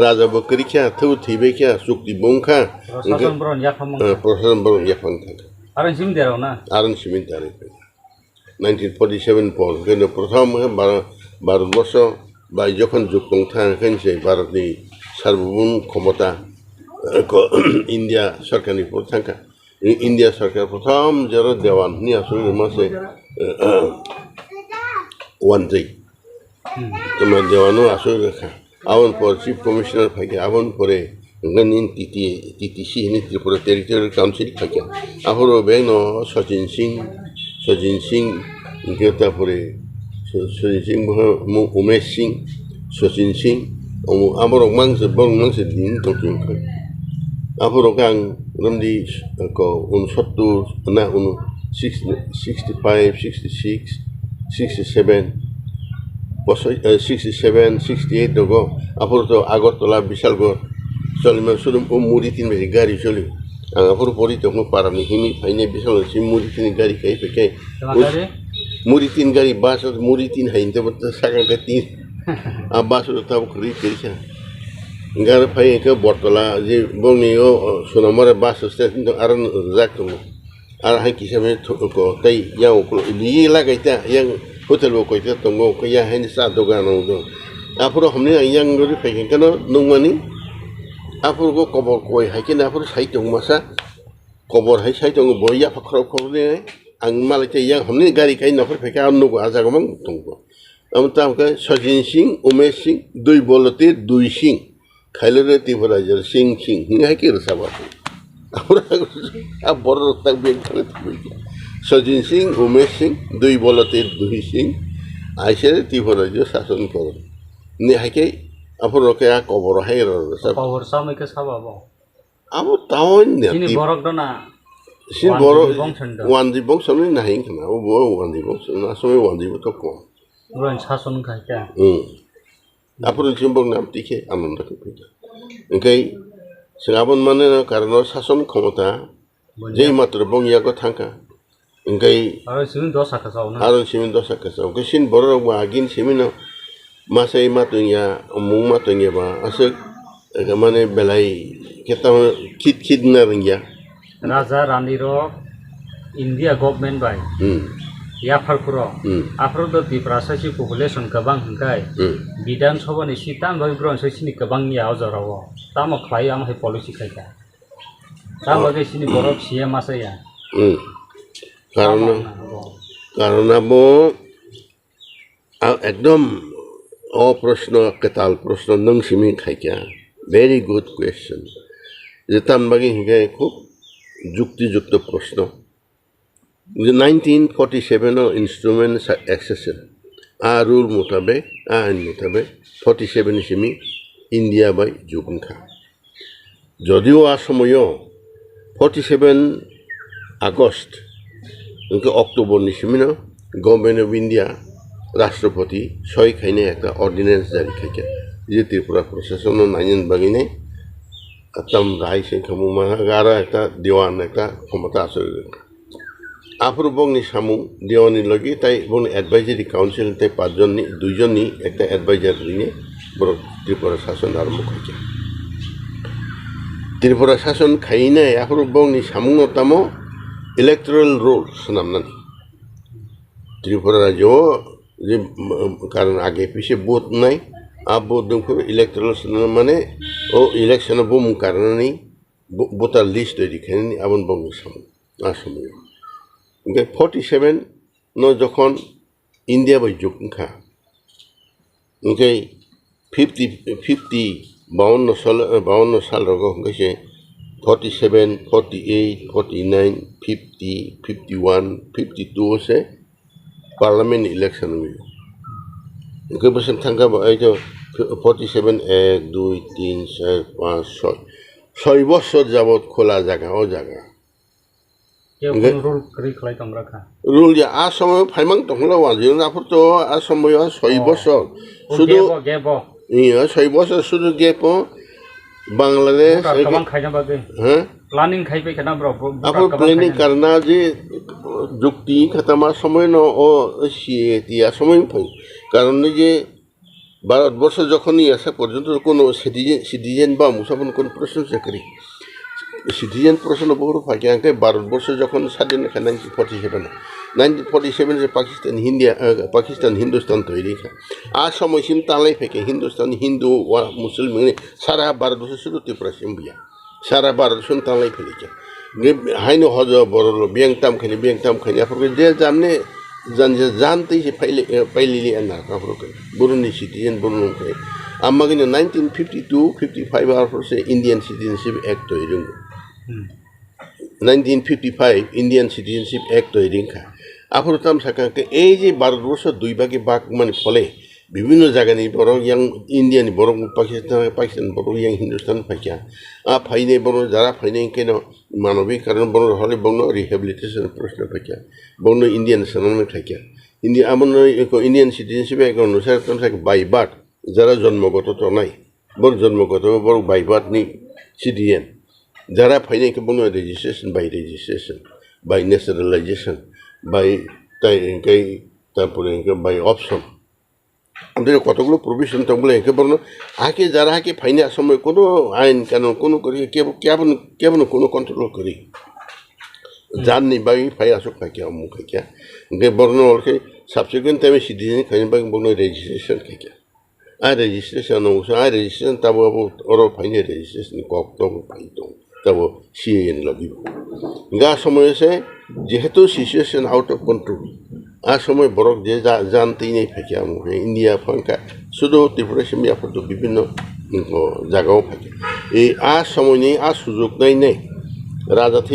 রাজা বকরি খা থু থিবে খা সুক্তি বংখা প্রশাসন বরণ ইয়াফাম প্রশাসন বড় ইয়াফান থাকা আর জিম দেরাও না আরন সিমিন তারে 1947 পর কিন্তু প্রথম ভারতবর্ষ বা যখন যুক্তং থাকেন সেই ভারতনি সার্বভৌম ক্ষমতা ইন্ডিয়া সরকারনি পর থাকা ইন্ডিয়া সরকার প্রথম যারা দেওয়ান নি আসলে মাসে ওয়ানজেই তোমার দেওয়ানো আসলে রেখা আবন পর চিফ কমিশনার থাকে আবন পরে নিন টিটিসি নি ত্রিপুরা টেরিটোরিয়াল কাউন্সিল থাকে আহরো বেং সচিন সিং ইনকে তারপরে সচিন সিং উমেশ সিং সচিন সিং আমার মাংসে দিন তো কিন্তু আহরো গাং রমদি 69 না 65 66 67 67 68 dogo apurto agortola bisalgor soliman sudum muritin be gari soli apur pori to mo parani himi haine bisal sim muritin gari kai pe muritin gari bas muritin hainte bata saga gati abas ta kri kircha ngar phai ke bortola je bongni o sunamare bas station aran zakto ar hai kisame ko tai yau li lagaita yang hotel bo koita tongo ko ya hen sa dogano do apuro हमने yang gori phakin kano nungmani apuro ko kobor koi hakin apuro sai tong masa kobor hai sai tong boya phakro khore ang malate yang हमने gari kai na phaka anu ko aja gomang tongko amtam ka sajin sing umesh sing dui bolote dui sing khailere tivarajar sing ni hai ki rasaba apuro abor tak ben khale সজিন Singh Umesh Singh দুই বলতে দুই সিং আইসে ত্রিপুরাজ্য শাসন করেন নেহাকে আপনাকে কবর high খবর সাময়িক সাবাবো আবো তাও সিনি বরকদনা সিন বড় ওয়ানজি বংশনি নাহি খানা ও ওয়ানজি বংশ না সময় ওয়ানজি তো কম রন শাসন খাইকা আপন সিম্বক নাম টিকে আনন্দ কইতা ওকে সিঙ্গাবন মানে কারণ শাসন ক্ষমতা যেই মাত্র বংয়াকে থাকা Engkai harus simin dosa kasau. Kesin borok bagin simino masai matunya umum matunya ba asal kemana belai kita kit naringya. Raja Rani ro India government by. Ya farkuro. Afro do di prasasi population kabang hengkai. Bidan sobo ni sitan bagi bron sini kabang ya ojarawo. Tamo klai am hai policy kaita. Tamo bagi sini borok siya masaya. karena mo ekdom প্রশ্ন কেতাল প্রশ্ন নং Simi খাইকা very good question যেতাম বাকি হিগে খুব যুক্তিযুক্ত প্রশ্ন 1947 instrument অ্যাক্সেসন rule মোতাবেক আইন মোতাবেক 47 সিমি ইন্ডিয়া বাই জুগুনখা যদিও সময় 47 আগস্ট অক্টোবর নিশমিনো গভর্নমেন্ট অফ ইন্ডিয়া রাষ্ট্রপতি সই খাইনে একটা অর্ডিন্যান্স জারি খাইছে যে ত্রিপুরা প্রশাসন নাইন বাগিনে একদম রায় সেই খামুমাগারা একটা দেওয়ান একটা ক্ষমতা আসলে আফর বংনি সামু দেওয়ানি লগে তাই বং অ্যাডভাইজারি কাউন্সিল তাই 2জনই একটা অ্যাডভাইজারি নিয়ে বড় ত্রিপুরা শাসন আরম্ভ খাইছে ত্রিপুরা শাসন খাইনে আফর বংনি সামুনতামো ইলেকট্রাল রোল নামনানি ত্রিপুরা রাজ্য যে কারণ আগে পিছিয়ে বুথ নাই বুথ ইলেকট্রাল মানে ও ইলেকশন বুম কারণে ভোটার লিস্ট তৈরি খাইনি আবন বঙ্গ আসময় 47 যখন ইন্ডিয়া বাই জুখা ওকে 52 সাল রগ গেছে 47, 48, 49, 50, 51, 52 से पार्लियामेंट इलेक्शन में उनके बस थंगा 47 1 2 3 4 5 6 6 বছর যাবত খোলা জায়গা ও জায়গা রোল করি খালাই তোমরা খা রুল যে আ সময় ফাইমাং তখনও ওয়াজিও নাফর তো আ সময় 6 বছর শুধু গেব 6 বছর শুধু গেপ বাংলাদেশ কমান খাইনা বাগে হ্যাঁ প্ল্যানিং খাইবে কেনা ব্র আপর প্ল্যানিং করনা যে যুক্তি খতমা সময় ন ও সিয়া সময় ফাই কারণ যে ভারতবর্ষ যখনই আসা পর্যন্ত কোনো সিটিজেন বা মুসলমান কোন প্রশ্ন চাকরি সিটিজেন প্রশ্ন বহু ফাঁকে আঁকে ভারতবর্ষ যখন স্বাধীন 1947 যে পাকিস্তান হিন্দুস্তান তৈরি আর সময়সীম তালাই ফেকে হিন্দুস্তান হিন্দু মুসলমান সারা ভারতবর্ষ শুধু ত্রিপুরাসীম বিয়া সারা ভারতবর্ষ তালাই ফেলেছে হাইনো হজ বড় বিয়াংতাম খাইনি আপনার যে জানে जानते से पहले अन्ना बुरुनी सिटीजन बुरुन आम्मा 1952-55 आवर से इंडियन सिटीजनशिप एक्ट तो 1955 इंडियन सिटीजनशिप एक्ट तो रिंखा आफर ताम साका के ए जे भारतवर्ष दुई भागे भाग माने फले विभिन्न जायगानि बर यां इन्डियानि बर पाकिस्तान बर यां हिंदुस्तान फाइका आ फाइने बर जारा फाइने केनो मानबिक कारण बर हले बंनो रिहेबिलिटेशन प्रश्न फाइका बंनो इंडियन सनन थाइका इंडिया आमन एको इंडियन सिटीजनशिप एक अनुसार तमसाक बाय बार्थ जारा जन्मगत तो नाय बर जन्मगत बर बाय बार्थ नि सिटीजन जारा फाइने के बंनो रेजिस्ट्रेशन बाय नेचुरलाइजेशन बाय ताइकै तारपरे बाय ऑप्शन আমাদের কতগুলো প্রভিশন তখন একেবারে আগে যারা আগে ফাইনে সময় কোনো আইন কানুন কোনো করি কেবল কোনো কন্ট্রোল করি জাননি বাই ফাই আসুক ফাঁকে অমুক খাইকা বর্ণ ওরকে সাবসিকুয়েন্ট টাইমে সিটিজেন খাইনি বাই বর্ণ রেজিস্ট্রেশন খাইকা আর রেজিস্ট্রেশন আর রেজিস্ট্রেশন তাবো ওর ফাইনে রেজিস্ট্রেশন কক দম ফাই দম তাবো সিএন লবিব গা সময় এসে যেহেতু সিচুয়েশন আউট অফ কন্ট্রোল आ समय बरक जे जानते नहीं फेंके मुझे इंडिया फंका शुद्ध त्रिपुरा से तो विभिन्न जगह फेंके ये आ समय नहीं आ सुजोग नहीं राजा थी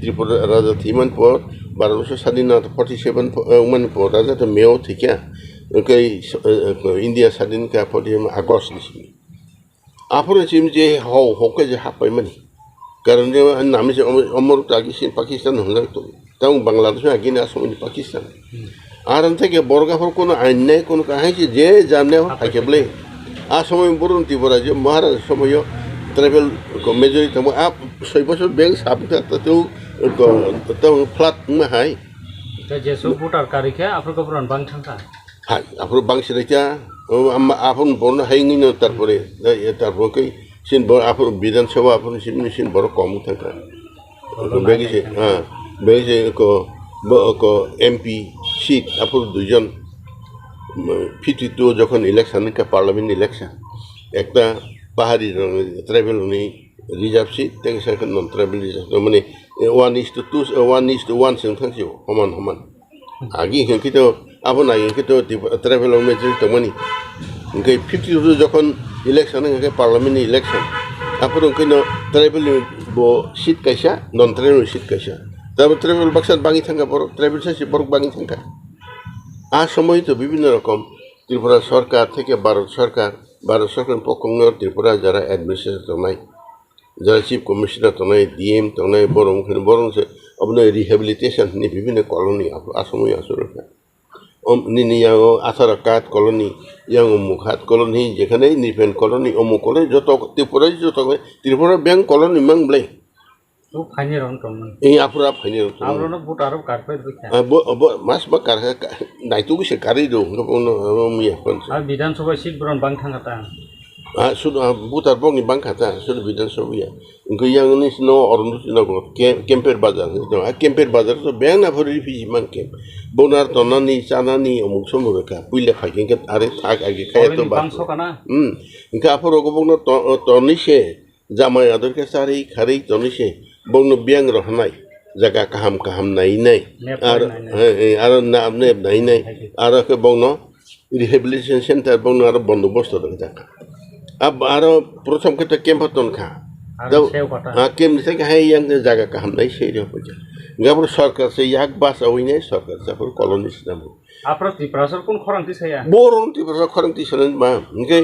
त्रिपुरा राजा थी मन पर 12 स्वाधीनता 47 मन पर राजा तो मेव थी क्या इंडिया स्वाधीन का 47 अगस्त नहीं आपने चिम जे होके जे हाप मनी कारण जो नाम से अमर पाकिस्तान होना तो तब बांग्लादेश में आगे समय पाकिस्तान आर थे बरगाफोर को आईन नहीं को कहीं जे जाने थाकेबले आ समय बरुन त्रिपुरा जो महाराज समय ट्राइबल मेजरिटी तब आप 6 बছর बैंक साबका तो फ्लैट में हाय जेसु भोटार कारिखे आपरको पुरान बांग थांका हाय आपरो बांग सिराइका आपन बरन हायिनो तारपरे तारपरे सिन बर आपन विधानसभा आपन सिन बर कम थांका बेगिसे हां बेगिसे को एमपी सीट आपन दुजन 52 যখন ইলেকশন का पार्लियामेंट इलेक्शन একটা পাহাড়ি ট্রাইবেল নি রিজার্ভ সিট থেকে সেখান নন ট্রাইবেল রিজার্ভ মানে 1:1 जों थांसियो समान आगे हिंखि तो आपन आगे तो ट्राइबल मेजरिटी तो माने ओंखाय 52 যখন इलेक्शन के पार्लियामेंट इलेक्शन आपन ओंखायनो ट्राइबल बो सीट कायसा नन ट्राइबल सीट कायसा तब ट्राइबल बाक्सा बाङि थांगा बर ट्राइबल सासे बर बाङि थांगा आ समय तो विभिन्न रकम त्रिपुरा सरकार থেকে भारत सरकार पक्षंग त्रिपुरा जरा एडमिनिस्ट्रेटर तनाय जरा चीफ कमिशनर तनाय डीएम तनाय बरं से अब रिहेबिलिटेशन नि विभिन्न कॉलोनी आसामी आसुरका निनी यांग आसारा काट कॉलोनी यांग मुखात कॉलोनी जेखाने निफेन कॉलोनी अमुक कॉलोनी जत त्रिपुरा बैंक कॉलोनी मंगब्ले तो फाइने रन तमन ए आपुरा फाइने रन आवरनो भोटारो कार्पेट बिखा मास बा कार नाइतु बिसे कारि दो मिया फन आ विधानसभा सीट ब्रन बांग थांगाता आ सुद भोटार बंगनि बांग खाता सुद विधानसभा गयां निसनो अरुणचन्द्र केम्पेर बाजार तो आ केम्पेर बाजार तो बें ना भरि फिजि मान केम बोनार तनानि चानानि अमुक समरका पुइले फाइकिं के आरे थाक आगे खाय तो बांग सकाना इनका आफरो गबनो तनिसे जामाय आदर के सारि खारि तनिसे बंनो बियां रहनाय जगह काहाम नायनाय आरो नामने नायनाय आरो के बंनो रिहेबिलिटेशन सेंटर बंनो आरो बन्दोबस्त दंगा अब आरो प्रथम के तो केम्प तनखा केम से हाय yang जगह काहाम नाय सेरियो पजा गाबर सरकार से याक बास अविने सरकार साफोर कॉलोनिस नाम आपरा त्रिपुरा सर कोन खरांति साया बोरन त्रिपुरा खरांति सनन बा इनके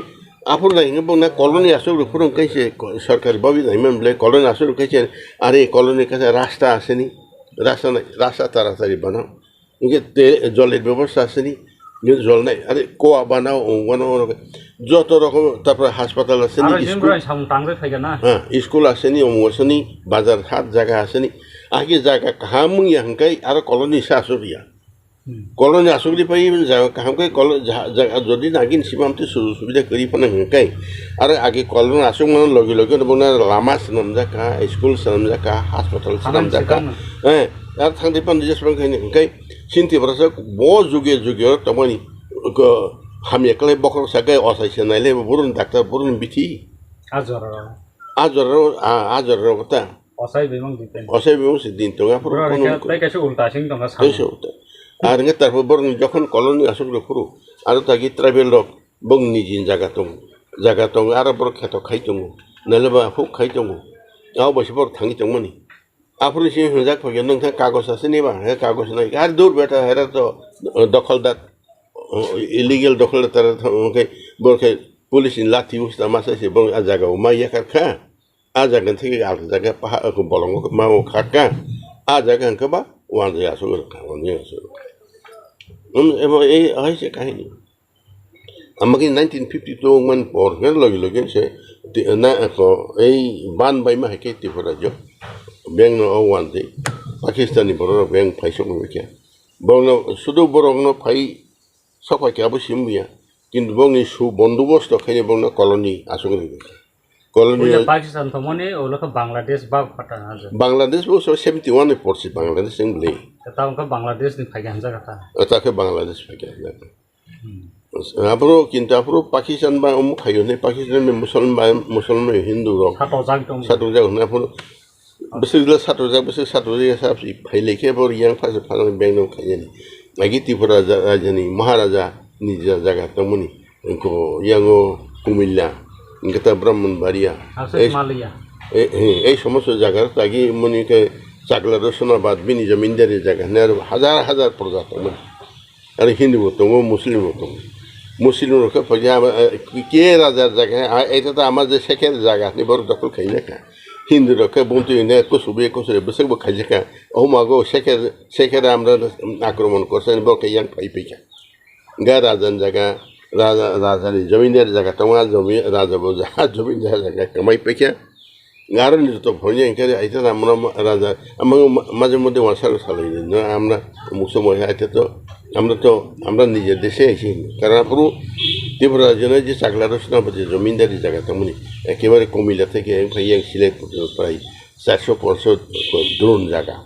আপন নাইங்க বংনা কলোনি আসল ফুরং কাইছে সরকার বাবি নাইমান বলে কলোনি আসল কাইছে আরে কলোনি কাছে রাস্তা আসেনি রাস্তা নাই রাস্তা তাড়াতাড়ি বানাও ইনকে জলের ব্যবস্থা আসেনি জল নাই আরে কোয়া বানাও বানাও যত রকম তারপরে হাসপাতাল আসেনি হ্যাঁ স্কুল আসেনি অমুক আসেনি বাজার হাট জায়গা আসেনি আগে জায়গা কাহামুইয়া হাঙ্কাই আর কলোনি সে আসরিয়া কলোনি আসলি পাই জায়গা কাহামকাই যদি নাগিন সীমান্তে সুযোগ সুবিধা করি পানে হাঙ্কাই আর আগে কলোনি আসুক মানে লগে লগে বনা লামা সানাম জাকা স্কুল সানাম জাকা হাসপাতাল সানাম জাকা হ্যাঁ আর থাকতে পান যেসব হাঙ্কাই চিন্তি বরাসা ব যুগে যুগে তমানি হামি একলাই বকর সাগাই অসাইছে নাইলে বরুন ডাক্তার বরুন বিথি আজর কথা অসাই বিমং সিদ্দিন তোঙ্গা পুরো আর তারপর বরং যখন কলোনি আসুক পুরো আর তাকে ট্রাইবেল রক বং নিজিন জায়গা দং আর বড় খেত খাই দङ নাহলে বা হুক খাই দङ আও বসে বড় থাঙি দङमनि আপনি সে হজাক ফগে নोंथां কাগজ আছে নিবা হে কাগজ নাই আর দূর বেটা হেরা তো দখলদার ইলিগেল দখলদার তারা ওকে বরকে পুলিশ লাঠি উস্তা মাসাইছে বং আ জায়গা মাইয়া কারখা আ জায়গা থেকে আল জায়গা পাহা বলং মাও খাকা আ জায়গা কবা ওয়ান জায়গা আসুক ওয়ান জায়গা আসুক এবং এই হয়েছে কাহিনী আমাকে 1952 মান পর লগে লগে সে না এই বান বাইমা হেকে ত্রিপুরাজ্য ব্যাং ওয়ান দে পাকিস্তানি বড় ব্যাং ফাইসক মেকে বং শুধু বরং ফাই সকাইকে আবু সিমবিয়া কিন্তু বংনি সু বন্দোবস্ত খাইনে বং কলোনি আসুক কলোনি পাকিস্তান তো মনে ওলক বাংলাদেশ বা ঘটনা আছে বাংলাদেশ বসে 71 এ পড়ছে বাংলাদেশ ইংলি তাও বাংলাদেশ নি ফাইকে হানজা কথা তাকে বাংলাদেশ ফাইকে আপরো কিন্তু আপরো পাকিস্তান বা খাইও নে পাকিস্তান মে মুসলমান হিন্দু রক সাতো জাগ না আপরো বসিগলা সাতো জাগ বসে সাতো জাগ সাবসি ফাইলেকে বর ইয়াং ফাসে ফান বেংনো খাইনি মাগি ত্রিপুরা রাজধানী মহারাজা নিজা জায়গা তমনি को यांगो कुमिल्ला गता ब्राह्मणबाड़िया এই সমস্ত জায়গার তাগি মনিকে চাকলা রসনাবাদ বিনি জমিনদারি জায়গা হাজার হাজার প্রজা দङ আর হিন্দু দङ মুসলিম দङ মুসলিম রকে ফজা কে রাজার জায়গা এটা তো আমার যে শেখের জায়গা নি বড় দখল খাইলেকা হিন্দু রকে বন্ধু নে কুসুবে কুসুরে বসে খাইলেকা ও মাগো শেখের আমরা আক্রমণ করছেন বকে ইয়াং ফাই পেকা গা রাজান জায়গা রাজানি জমিনের জায়গা তোমার জমি রাজা বোঝা জমিনের জায়গা কামাই পেকা গারো নিত ভয়ে এখানে আইতে আমরা রাজা আমার মাঝে মধ্যে ওয়াসার সালাই না আমরা মুসলমান আইতে তো আমরা নিজের দেশে আইছি কারণ পুরো ত্রিপুরা রাজ্যের যে চাকলা রচনা যে জমিনদারি জায়গা তেমনি একেবারে কমিলা থেকে ইয়াং সিলেট পর্যন্ত প্রায় 400-500 দ্রোণ জায়গা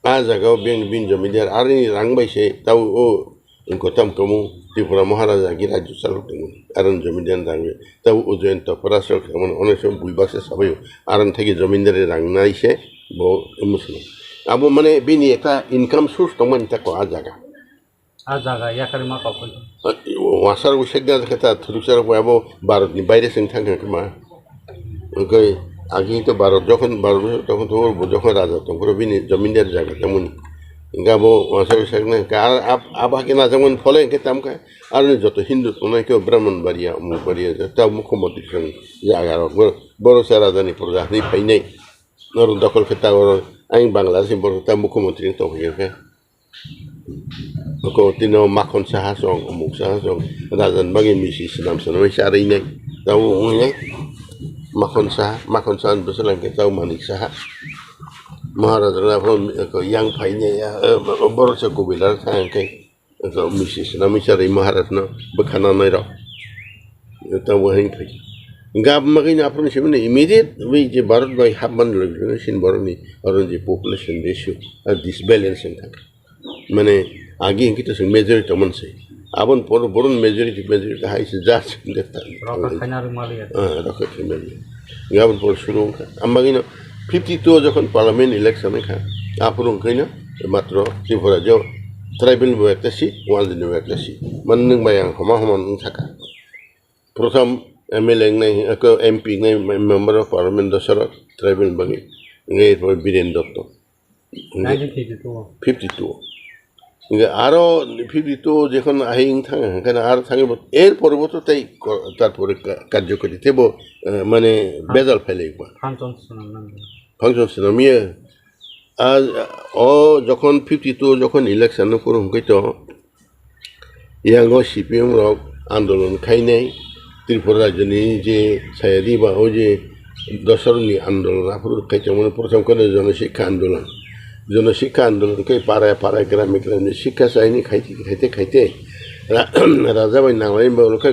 आ জায়গাও বিন জমিদার আর রাংবাইছে তাও ও গৌতম কমু ত্রিপুরা মহারাজা কি রাজ্য চালক আর জমিদার রাঙে তাও উজয়ন্ত পরাশর অনেক সময় বুইবাসে সবাই আর থেকে জমিদারে রাংনাইছে মুসলিম আবু মানে বিনি একটা ইনকাম সোর্স দংমান তাকো आ জায়গা ইয়াকারি মা কাপল ওয়াসার উশেগা কথা থুরুকসার আবো ভারতনি বাইরে সিং থাকা কমা ওকে আগে তো ভারত যখন তখন তো যখন রাজা তখন বিনি জমিদার জায়গা তেমন গাবো ওয়াসার উশেগনা আর আবাকে না যেমন ফলে তামকা আর যত হিন্দু তোনাই কেউ ব্রাহ্মণবাড়িয়া মুখবাড়িয়া তাও মুখ্যমন্ত্রী সঙ্গে জায়গা বড় সে রাজধানী প্রজা নেই ফাই নাই নর দখল খেতা আইন বাংলাদেশ বড় তা মুখ্যমন্ত্রী তো হয়ে ko tino makon saha song umuk saha song razan bagi misi senam senam syari nai tahu ngai makon saha beselang ke tahu manik saha maharaja pun ko yang pai nya ya bor se ko bilar sang ke ko misi senam syari maharaja no bekhana nai ro tahu hein pai gab magi na apun simne immediate we je bharat bai habban lagne sin boroni aron je population ratio R disbalance thak মানে আগে ইনকিটা majority মন সে আবন বড়ন majority হাইছে জাস দেখতা রকা family গাবন পর শুরু আমবাগিনো 52 যখন parliament election খা আপরং কইনা মাত্র ত্রিপুরা যে ট্রাইবেল বো একটা সিট ওয়ান দিন একটা সিট মান নং বায়াং হমা থাকা প্রথম এমএলএ নাই এমপি নাই মেম্বার অফ পার্লামেন্ট দশর ট্রাইবেল বাগি বীরেন দত্ত 1952 আরও 52 যখন আহিং থাঙে এখানে আরও থাঙে এর পরবর্তীতে তারপরে কার্যকরী তেব মানে বেজাল ফেলে ফাংশন সিনামিয়ে আর যখন 52 যখন ইলেকশন পুরো হইতো ইয়াঙ্গ সিপিএম রক আন্দোলন খাইনাই ত্রিপুরা রাজ্যনি যে সায়াদি বা ও যে দশরণী আন্দোলন আপনার খাইছে মানে প্রথম করে জনশিক্ষা আন্দোলনকে পাড়ায় পাড়ায় গ্রামে গ্রামে শিক্ষা চাইনি খাইতে খাইতে রাজাবাই নাংলাই বলকে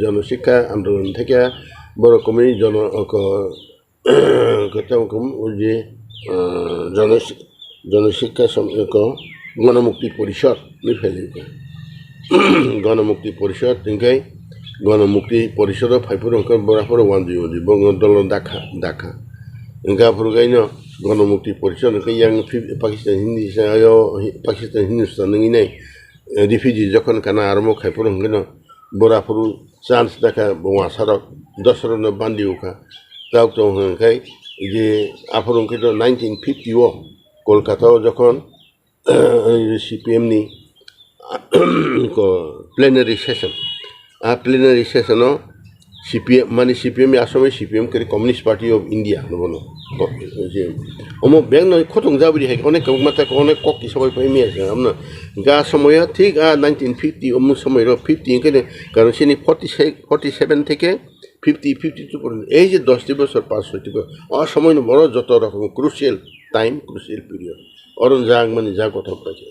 জনশিক্ষা আন্দোলন থেকে বড় কমে যে জনশিক্ষা গণমুক্তি পরিষদ ফেলে গণমুক্তি পরিষদ তিনকাই গণমুক্তি পরিষদ ফাইপুর বরাফর ওয়ানজি বঙ্গদল ডাকা ইনকা ফুরগাইন গণমুক্তি পরিষদ ইয়াং পাকিস্তান হিন্দুস্তান নই রিফিউজি যখন কানা আরম্ভ খাইপুর হঙ্গেন বরাফর চান্স দেখা বোয়া সারক দশরণ বান্দি উখা তাও তো হঙ্কাই যে আফর হঙ্কিত 1950 কলকাতাও যখন সিপিএমনি প্লেনারি সেশন প্লেনারি সেশনও সিপিএম মানে সিপিএম আসামে সিপিএম করে কমিউনিস্ট পার্টি অফ ইন্ডিয়া নবনো যে অমুক ব্যাংক নয় খতং যাবি অনেক মাথা অনেক ককি সবাই পাইমি আছে আপনার গা সময় ঠিক 1950 অমুক সময় 50 এখানে কারণ সেনি 47 থেকে 52 পর্যন্ত এই যে 10টি বছর পাস হইতে অসময় বড় যত রকম ক্রুশিয়াল পিরিয়ড অরণ যাক মানে যা কথা পাইছে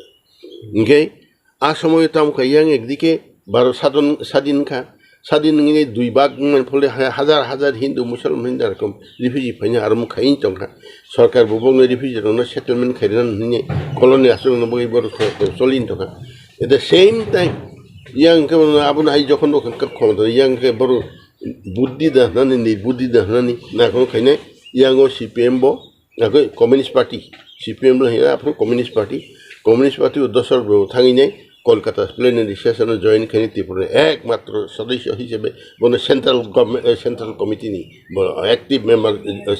ইনকে সময় তামখা ইয়াং একদিকে ভারত স্বাধীন দুই ভাগ ফলে হাজার হাজার হিন্দু মুসলমান এরকম রিফিউজি ফাইনে আর খাইনি টঙ্কা সরকার বুবংনে রিফিউজি সেটেলমেন্ট খাইরান কলনি আসলে বই বড় choline টঙ্কা at the same time ইয়াংকে আপনার যখন ক্ষমতা ইয়াংকে বড় বুদ্ধি দাহানি নির্বুদ্ধি দাহানি না কোনো খাইনে ইয়াঙ্গো সিপিএম বো কমিউনিস্ট পার্টি সিপিএম আপনার কমিউনিস্ট পার্টি উদ্দেশ্য থাঙিনাই কলকাতা প্লেনারি সেশনে জয়েন খানি ত্রিপুরা একমাত্র সদস্য হিসেবে মানে সেন্ট্রাল কমিটিনি অ্যাক্টিভ মেম্বার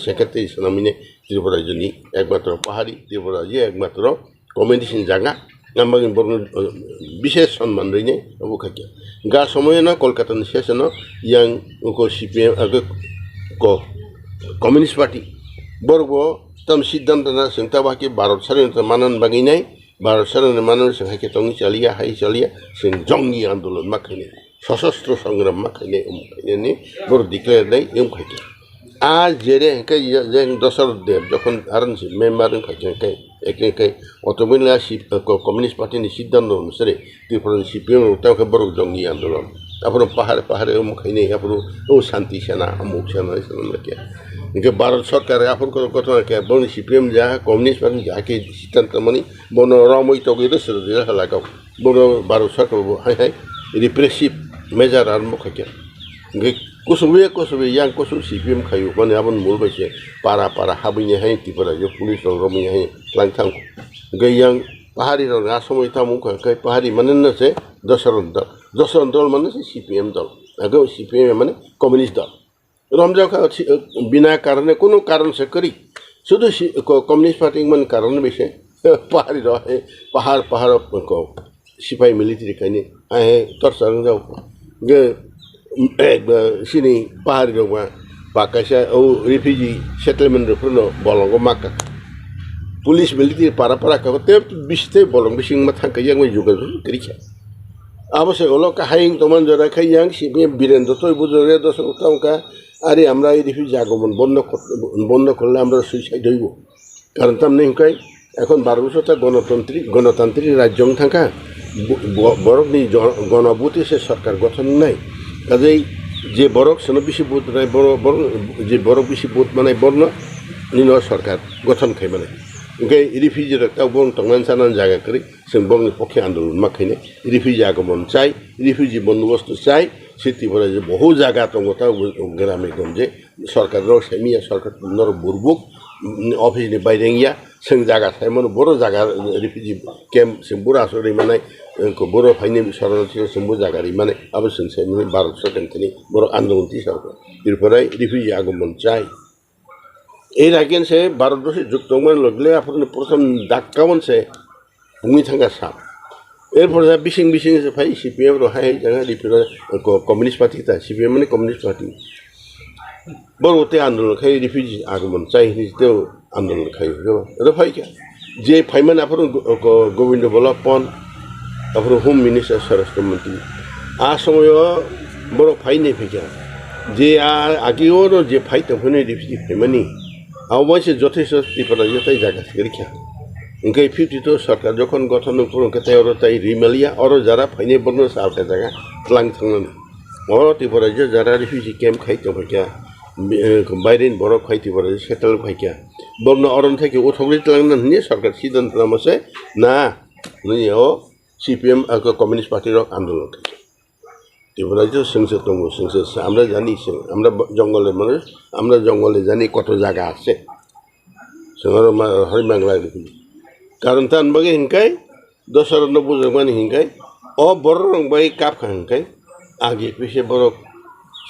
সেক্রেটারি নামিনে ত্রিপুরা রাজ্যনি একমাত্র পাহাড়ি ত্রিপুরা যে একমাত্র কমিউনিকেশন জায়গা আমার বিশেষ সম্মান রইনে অবখাকিয়া গা সময় না কলকাতার session young CPM communist party বর্গ তাম সিদ্ধান্ত না সেটা বাকি ভারত স্বাধীনতা মানন বাগিনাই ভারত স্বাধীনতা মানন হাইকে টঙ্গি চালিয়া जों জঙ্গি আন্দোলন মাখাইনে সশস্ত্র সংগ্রাম মাখাইনে বড় ডিক্লেয়ার দেয় এম খাইকে আর যেরে যে দশরথ দেব যখন আরনসি মেম্বার খাইকে একে অটোমেলা কমিউনিস্ট পার্টিনি সিদ্ধান্ত অনুসারে ত্রিপুরা সিপিএম তাকে বড় জঙ্গি আন্দোলন আপনার পাহাড়ে খাইনে আপনার ও শান্তি সেনা অমুক সেনা নাকি ইনকে ভারত সরকার আপনার কোনো ঘটনা কে বন সিপিএম যা কমিউনিস্ট পার্টি যাকে সিদ্ধান্ত মানে বন রমই তগি রসর লাগাও বন ভারত সরকার হাই রিপ্রেসিভ মেজার আরম্ভ খাইকে ইনকে কসবে ইয়াং কসু সিপিএম খাইও মানে আপন মূল বাইছে পাড়া হাবিনে হাই ত্রিপুরা যে পুলিশ রমই হাই লাংথাং ইনকে ইয়াং পাহাড়ি রং সময় তামু খাই পাহাড়ি মানে নাছে দশরণ দল মানে সিপিএম দল আগে সিপিএম মানে কমিউনিস্ট দল রমজাও বিনা কারণে কোনো কারণ সে করি শুধু কমিউনিস্ট পার্টি মানে কারণ বেশি পাহাড়ি রহে পাহাড় সিপাহী মিলিটারি খাইনি তোর সার যাও গে সিনি পাহাড়ি রঙা পাকাশা ও রিফিউজি সেটেলমেন্টফोरनो বলঙ্গ মাকা পুলিশ মিলিটারি পাড়া কাকতে বিশতে বলং বিশিং মা থাকাই yang যোগাযোগ করিছা অবশ্য হলো হাইং তমান জরা খাই yang সিপিএম বীরেন্দ্র তৈ বুজরে দশ উত্তমকা আরে আমরা এই রিফিউজি আগমন বন্ধ করলে আমরা সুইসাইড হইব কারণ তার নেই এখন 12 বছরটা গণতান্ত্রিক রাজ্য থাকা বরকনি গণভোটে সে সরকার গঠন নাই কাজেই যে বরক সেন বেশি ভোট নাই যে বরক বেশি ভোট মানে বর্ণ নিন সরকার গঠন খাই মানে ओंखाय रिफिउजिर ताव बं तंगनानै सानानै जागा करी जों बंनि पक्षे आन्दोलन माखायनो रिफिउजि आगमन चाय रिफिउजि बन्दोबस्त चाय सिटिफोरा जे बहु जागा दङ ताव ग्रामे गंजे सरकार सेमिया सरकार नर बुरबुक अफिसनि बायरेंगिया जों जागा थायमोन बर' जागा रिफिउजि केम्प जों बर' आसरै माने बर' फाइनि शरणार्थी जों बर' जागा माने अब जों सेमिनि भारत सरकारनि बर' आन्दोलन सरकार इरफोराय रिफिउजि आगमन चाय এর আগে সে ভারতবর্ষে যুক্ত মানে লগলে আপনার প্রথম ডাক্কাবন সে ভূমি থাকা সাপ এরপরে বিশিং বিশিং ফাই সিপিএম রহাই জায়গা রিপিট কমিউনিস্ট পার্টি তা সিপিএম মানে কমিউনিস্ট পার্টি বড়তে আন্দোলন খাই রিফিউজি আগমন চাইনিজতেও আন্দোলন খাই এটা ফাইকা যে ফাইমান আপনার গোবিন্দ বল্লভ পন্ত আপনার হোম মিনিস্টার স্বরাষ্ট্রমন্ত্রী আ সময় বড় ফাই নেই ফেকা যে আগেও যে ফাই তখন রিফিউজি ফাইমানি আবাইছে যথেষ্ট ত্রিপুরা তাই জায়গা রেখা ওকে 52 সরকার যখন গঠন তাই ওর তাই রিমালিয়া ওর যারা ফাইনে বন্ধ সালকা জায়গা ক্লাং থাকলেন ওর ত্রিপুরা যারা রিফিউজি ক্যাম্প খাইতে ফাইকা বাইরে বড় খাইতে পারে সেটেল ফাইকা বর্ণ অরণ থেকে ও ঠগলি তালাং নিয়ে সরকার সিদ্ধান্ত নামছে না ও সিপিএম কমিউনিস্ট পার্টির আন্দোলন খাইছে ত্রিপুরা সংসদ দङ সংসদ আমরা জানি আমরা জঙ্গলের মানুষ আমরা জঙ্গলে জানি কত জায়গা আছে হরিবাংলা রিফিউজি কারণ তান বাগে হিংকাই 1090 মানে হিংকাই ও বড় রং বাই কাপ খাংকাই আগে পিছে বড়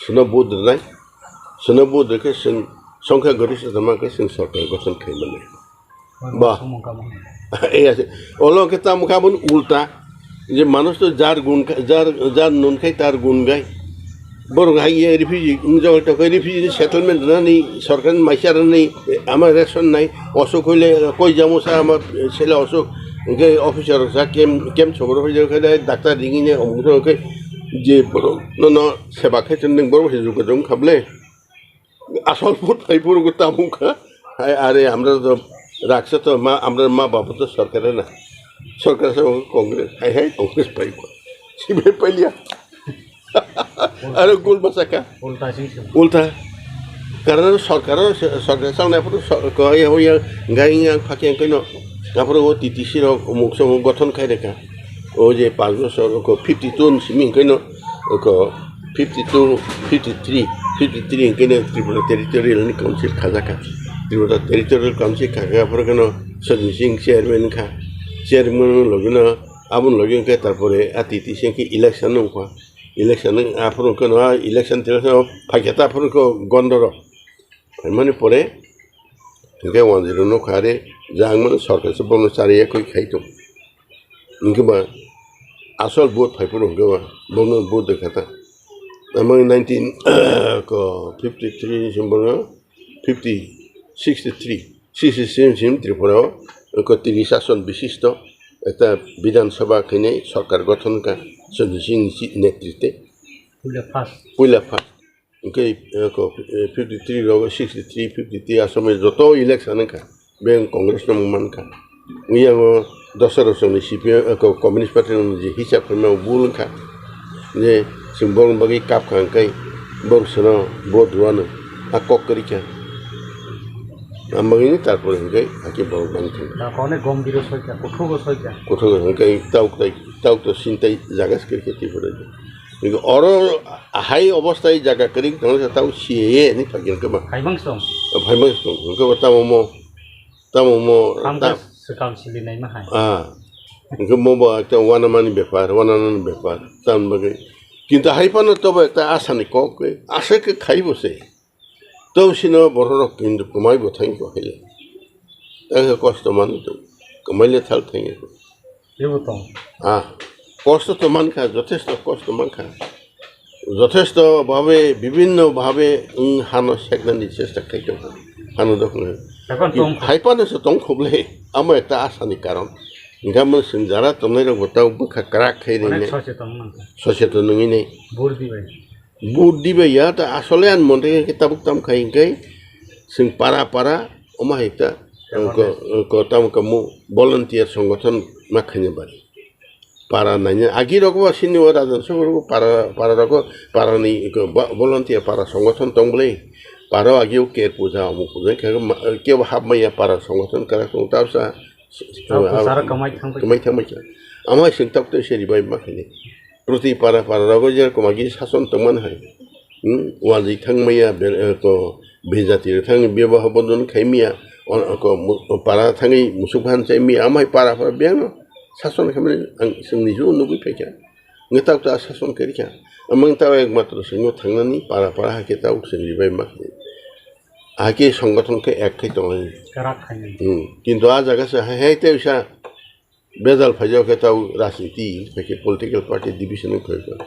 সুনো বুদ্ধ নাই সুনো বুদ্ধকে সংখ্যা গরিষ্ঠ আমাকে সরকার গঠন খাই মানে বাহ এই আছে ওলোকে তাম খাবন উল্টা যে মানুষ তো যার গুণ যার নুন খাই তার গুণ গায় বরং হাইয়ে রিফিউজি রিফিউজি সেটেলমেন্ট না নেই সরকার মাইসার নেই আমার রেশন নাই অসুখ হইলে কই যাবো স্যার আমার ছেলে অসুখ অফিসার স্যার কেম ছবর হয়ে যাবে ডাক্তার রিঙিনে অমুকে যে বড় সেবা খাইছেন নों বড় যোগাযোগ খাবলে আসল ভোট পাইপুর তামুখা আরে আমরা তো রাখছে তো আমরা মা বাবা তো সরকারের না সরকার কংগ্রেস হাই কংগ্রেস পাইব সিবে পাইলিয়া আরে গোল বাসাকা উল্টা কারণ সরকার সামনে কয় হইয়া গাই ফাঁকি কেন তারপরে ও টিটিসির অমুক সময় গঠন খাই রেখা ও যে 5 বছর 52 সিমিং কেন 52 53 কেন ত্রিপুরা টেরিটোরিয়াল কাউন্সিল খাজাকা ত্রিপুরা টেরিটোরিয়াল কাউন্সিল খাজাকার কেন সঞ্জয় সিং চেয়ারম্যান লগিন আবুন লগিন কে তারপরে টিটিসি কি ইলেকশন নৌকা ইলেকশন আপনার কেন ইলেকশন ফাঁকিটা আপনার গন্ডর মানে পরে ইনকে 10 নৌকারে যা মানে সরকার সে বন্ধ চারিয়া কই খাইতো ইনকে বা আসল ভোট ফাইপুর ইনকে বা বন্ধ ভোট দেখাতা আমার 1953 সম্পর্ক 63 ত্রিপুরাও কর্তৃক শাসন বিশিষ্ট একটা বিধানসভা কিনে সরকার গঠন কা সঞ্জয় সিং নেতৃত্বে পয়লা ফার্স্ট ওকে 53 63 53 আসামের যত ইলেকশন খা বে কংগ্রেস মান খা ইয়া 10 সময় সিপিএম কমিউনিস্ট পার্টির যে হিসাব করে বুল খা যে সিম্বল বাকি কাপ খাঙ্কাই বর্ষনা বোধওয়ানো আকক করিকা আমাগিনি তারপরে হিংকাই আকে বড় বাংথি অনেক গম্ভীর সইকা কোঠো হিংকাই তাও তো চিন্তাই জায়গা খেতে পড়ে কিন্তু অর হাই অবস্থায় জায়গা করি তাও সিয়ে নি ফাকিন কেবা ভাইমাংস কেবা তামো কাউন্সিলি নাই মাহাই ইনকে মোবা একটা ওয়ানামানি ব্যাপার তান বাগে কিন্তু হাইপানো তবে একটা আশানি কে আশাকে খাইবসে তো সিনো বড় কিন্তু কমাইব থাকি কহিলে তাকে কষ্ট মানি তো কমাইলে থাল থাকি কষ্ট তো মানখা যথেষ্ট কষ্ট মানখা যথেষ্টভাবে বিভিন্নভাবে হানো সেখানে চেষ্টা খাইতে হানো দখল হাইপানো তং খুবলে আমার একটা আশানি কারণ গামন সিং যারা তোমার গোটাও বখা ক্রাক খাই রে সচেতন নই নেই বুট দিবে ইয়াটা আসলে আন মন্ত্রী কিতাব তাম খাইঙ্কাই সিং পারা ওমা একটা তাম কামু ভলান্টিয়ার সংগঠন মাখাইনে বাড়ি পারা নাই আগি রকম সিনি রাজন সব পারা রকম পারানি ভলান্টিয়ার পারা সংগঠন দं বলে পারা আগেও কের পূজা অমুক পূজা কেউ হাবমাইয়া পারা সংগঠন কারা তারসা কমাই থামাইছা আমার সিং তাকতে সেরিবাই মাখাইনে প্রতি পারা রগ যেরকম আগে শাসন তমান হয় ওয়াজি থাংমাইয়া বেজাতির থাং বিবাহ বন্ধন খাইমিয়া পারা থাঙै মুসুক হানচাইমিয়া আমায় পারা বেয়াनो শাসন খাইমাने जोंनि ज' नुबि फैखा ngetaw ta শাসন করিখা amang taw একমাত্র সিংহ থাংনানি পারা হাকে তাও সেরিবাই মাখাইনে আগে সংগঠনকে এক খাই তং কিন্তু আ জায়গা সে হাইতে बेजाल फाइजाव के ताऊ राजनीति के पॉलिटिकल पार्टी डिविजन फैगोन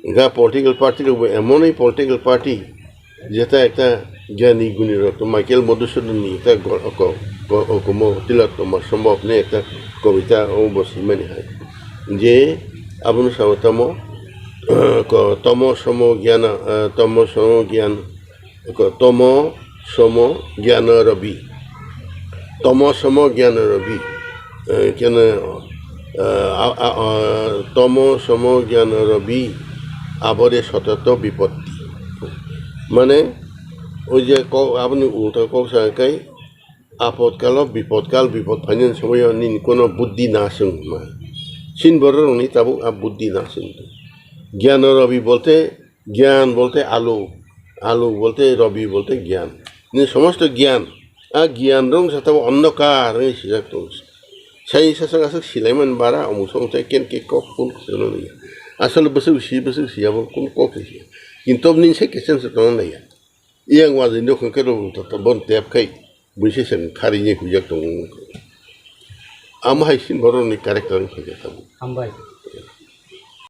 इनका पॉलिटिकल पार्टी को एमन ही पॉलिटिकल पार्टी जेता एक ज्ञानी गुणी तो माइकल मधुसूदन एक को तिलोत्तम संभव ने एक कविता ओ बसी माने है जे आपन सावतम तम सम ज्ञान तम सम ज्ञान तम सम ज्ञान रवि तम सम ज्ञान रवि क्या तम सम ज्ञान रवि आवरे सतत विपत्ति माने ওই যে আপনি উল্টা কক সাকাই আপদকাল বিপদকাল বিপদ ফাইনেন সময় কোনো বুদ্ধি না আসুন সিন বড় উনি তাবো বুদ্ধি না আসুন জ্ঞান রবি বলতে জ্ঞান বলতে আলো আলো বলতে রবি বলতে জ্ঞান সমস্ত জ্ঞান আর জ্ঞান রং সাথে অন্ধকার সিজাক তো সেই সাসক আসক সিলাইমান বারা অমুসং চাই কেন কে কক কোন আসলে বসে সিয়াবো কোন কক কিন্তু আপনি সে কেসেন সে তো নাই yang wajib itu kan kalau tetap bon tiap kai bisa sen karinya kujak dong. Ama haisin baru ni karakter ni kerja tahu. Ambai.